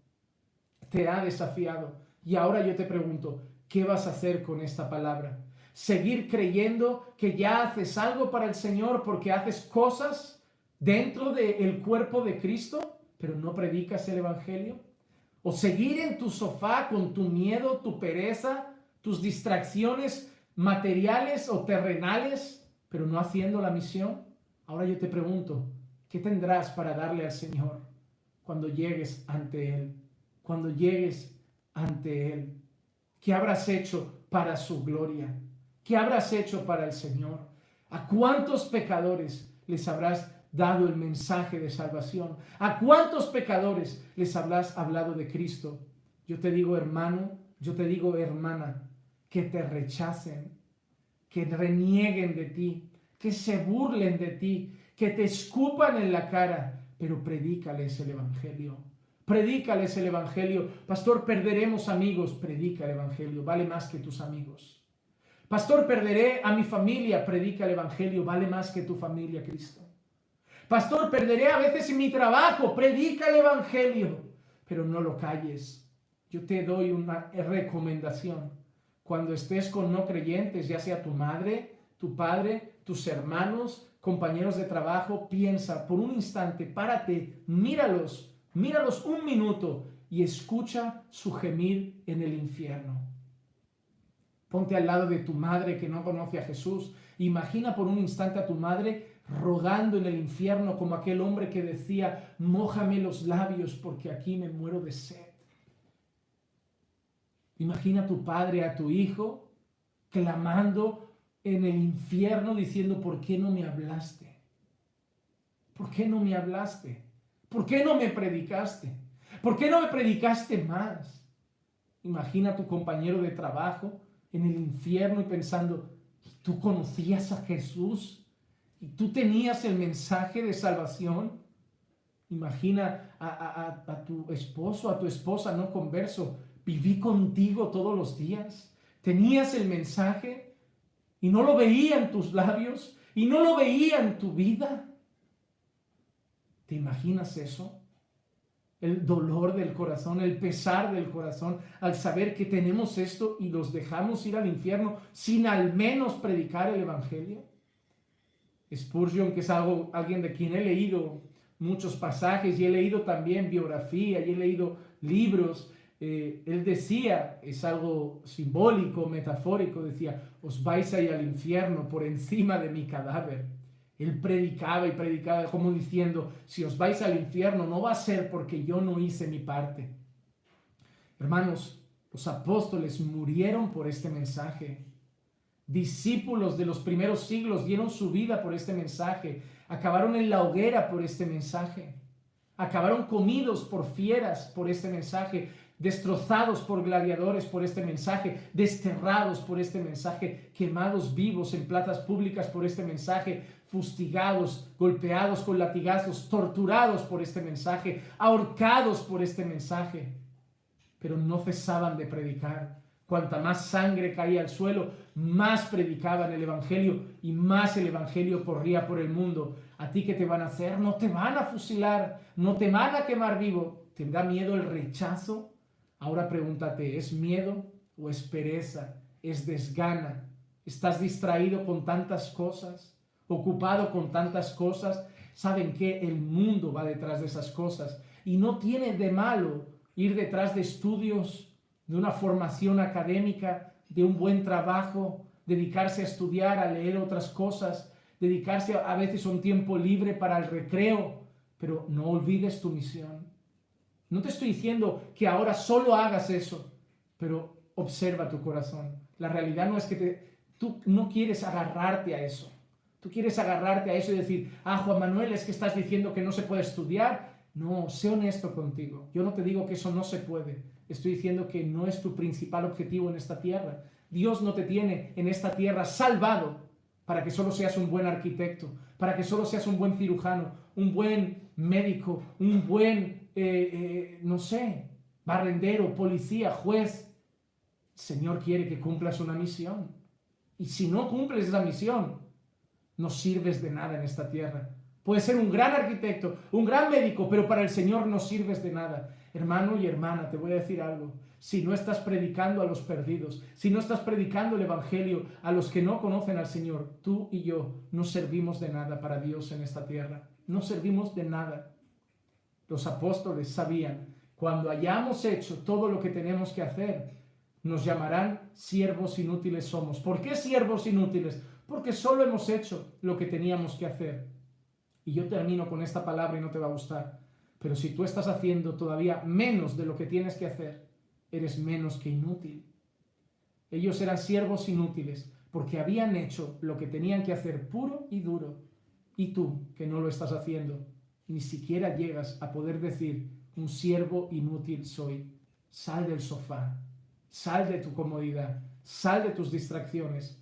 Te ha desafiado. Y ahora yo te pregunto, ¿qué vas a hacer con esta palabra? ¿Seguir creyendo que ya haces algo para el Señor porque haces cosas dentro del cuerpo de Cristo, pero no predicas el Evangelio? ¿O seguir en tu sofá con tu miedo, tu pereza, tus distracciones materiales o terrenales, pero no haciendo la misión? Ahora yo te pregunto, ¿qué tendrás para darle al Señor cuando llegues ante Él? Cuando llegues ante Él, ¿qué habrás hecho para su gloria? ¿Qué habrás hecho para el Señor? ¿A cuántos pecadores les habrás dado el mensaje de salvación? ¿A cuántos pecadores les habrás hablado de Cristo? Yo te digo, hermano, yo te digo, hermana, que te rechacen, que renieguen de ti, que se burlen de ti, que te escupan en la cara, pero predícales el Evangelio. Predícales el Evangelio. Pastor, perderemos amigos. Predica el Evangelio, vale más que tus amigos. Pastor, perderé a mi familia. Predica el Evangelio, vale más que tu familia, Cristo. Pastor, perderé a veces mi trabajo. Predica el Evangelio, pero no lo calles. yo te doy una recomendación. Cuando estés con no creyentes, ya sea tu madre, tu padre, tus hermanos, compañeros de trabajo, piensa por un instante, párate, míralos un minuto y escucha su gemir en el infierno. Ponte al lado de tu madre que no conoce a Jesús. Imagina por un instante a tu madre rogando en el infierno como aquel hombre que decía, mójame los labios porque aquí me muero de sed. Imagina a tu padre, a tu hijo, clamando en el infierno diciendo, ¿por qué no me hablaste? ¿Por qué no me hablaste? ¿Por qué no me predicaste? ¿Por qué no me predicaste más? Imagina a tu compañero de trabajo en el infierno y pensando, ¿tú conocías a Jesús? ¿Y tú tenías el mensaje de salvación? Imagina a tu esposo, a tu esposa no converso, viví contigo todos los días, tenías el mensaje y no lo veía en tus labios y no lo veía en tu vida. ¿Te imaginas eso? El dolor del corazón, el pesar del corazón al saber que tenemos esto y los dejamos ir al infierno sin al menos predicar el evangelio. Spurgeon, que es alguien de quien he leído muchos pasajes y he leído también biografía y he leído libros, él decía, es algo simbólico, metafórico, decía, os vais a ir al infierno por encima de mi cadáver. Él predicaba y predicaba como diciendo, si os vais al infierno no va a ser porque yo no hice mi parte. Hermanos, los apóstoles murieron por este mensaje. Discípulos de los primeros siglos dieron su vida por este mensaje. Acabaron en la hoguera por este mensaje. Acabaron comidos por fieras por este mensaje. Destrozados por gladiadores por este mensaje, desterrados por este mensaje, quemados vivos en plazas públicas por este mensaje, fustigados, golpeados con latigazos, torturados por este mensaje, ahorcados por este mensaje. Pero no cesaban de predicar. Cuanta más sangre caía al suelo, más predicaban el evangelio y más el evangelio corría por el mundo. ¿A ti qué te van a hacer? No te van a fusilar, no te van a quemar vivo. ¿Te da miedo el rechazo? Ahora pregúntate, ¿es miedo o es pereza? ¿Es desgana? ¿Estás distraído con tantas cosas? ¿Ocupado con tantas cosas? ¿Saben qué? El mundo va detrás de esas cosas y no tiene de malo ir detrás de estudios, de una formación académica, de un buen trabajo, dedicarse a estudiar, a leer otras cosas, dedicarse a veces a un tiempo libre para el recreo, pero no olvides tu misión. No te estoy diciendo que ahora solo hagas eso, pero observa tu corazón. La realidad no es que tú no quieres agarrarte a eso. Tú quieres agarrarte a eso y decir, Juan Manuel, es que estás diciendo que no se puede estudiar. No, sé honesto contigo. Yo no te digo que eso no se puede. Estoy diciendo que no es tu principal objetivo en esta tierra. Dios no te tiene en esta tierra salvado para que solo seas un buen arquitecto, para que solo seas un buen cirujano, un buen médico, un buen, barrendero, policía, juez. El Señor quiere que cumplas una misión. Y si no cumples esa misión, no sirves de nada en esta tierra. Puedes ser un gran arquitecto, un gran médico, pero para el Señor no sirves de nada. Hermano y hermana, te voy a decir algo. Si no estás predicando a los perdidos, si no estás predicando el evangelio a los que no conocen al Señor, tú y yo no servimos de nada para Dios en esta tierra. No servimos de nada. Los apóstoles sabían, cuando hayamos hecho todo lo que tenemos que hacer, nos llamarán siervos inútiles somos. ¿Por qué siervos inútiles? Porque solo hemos hecho lo que teníamos que hacer. Y yo termino con esta palabra y no te va a gustar. Pero si tú estás haciendo todavía menos de lo que tienes que hacer, eres menos que inútil. Ellos eran siervos inútiles porque habían hecho lo que tenían que hacer puro y duro. Y tú, que no lo estás haciendo, ni siquiera llegas a poder decir, un siervo inútil soy. Sal del sofá, sal de tu comodidad, sal de tus distracciones.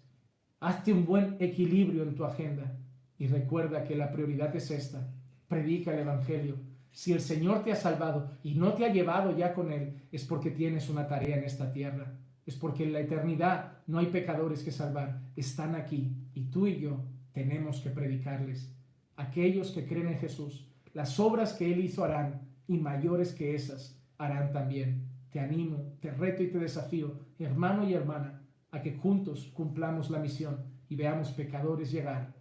Hazte un buen equilibrio en tu agenda y recuerda que la prioridad es esta. Predica el evangelio. Si el Señor te ha salvado y no te ha llevado ya con Él, es porque tienes una tarea en esta tierra. Es porque en la eternidad no hay pecadores que salvar. Están aquí y tú y yo tenemos que predicarles. Aquellos que creen en Jesús, las obras que Él hizo harán y mayores que esas harán también. te animo, te reto y te desafío, hermano y hermana, a que juntos cumplamos la misión y veamos pecadores llegar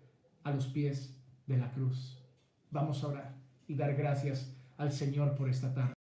a los pies de la cruz. Vamos a orar y dar gracias al Señor por esta tarde.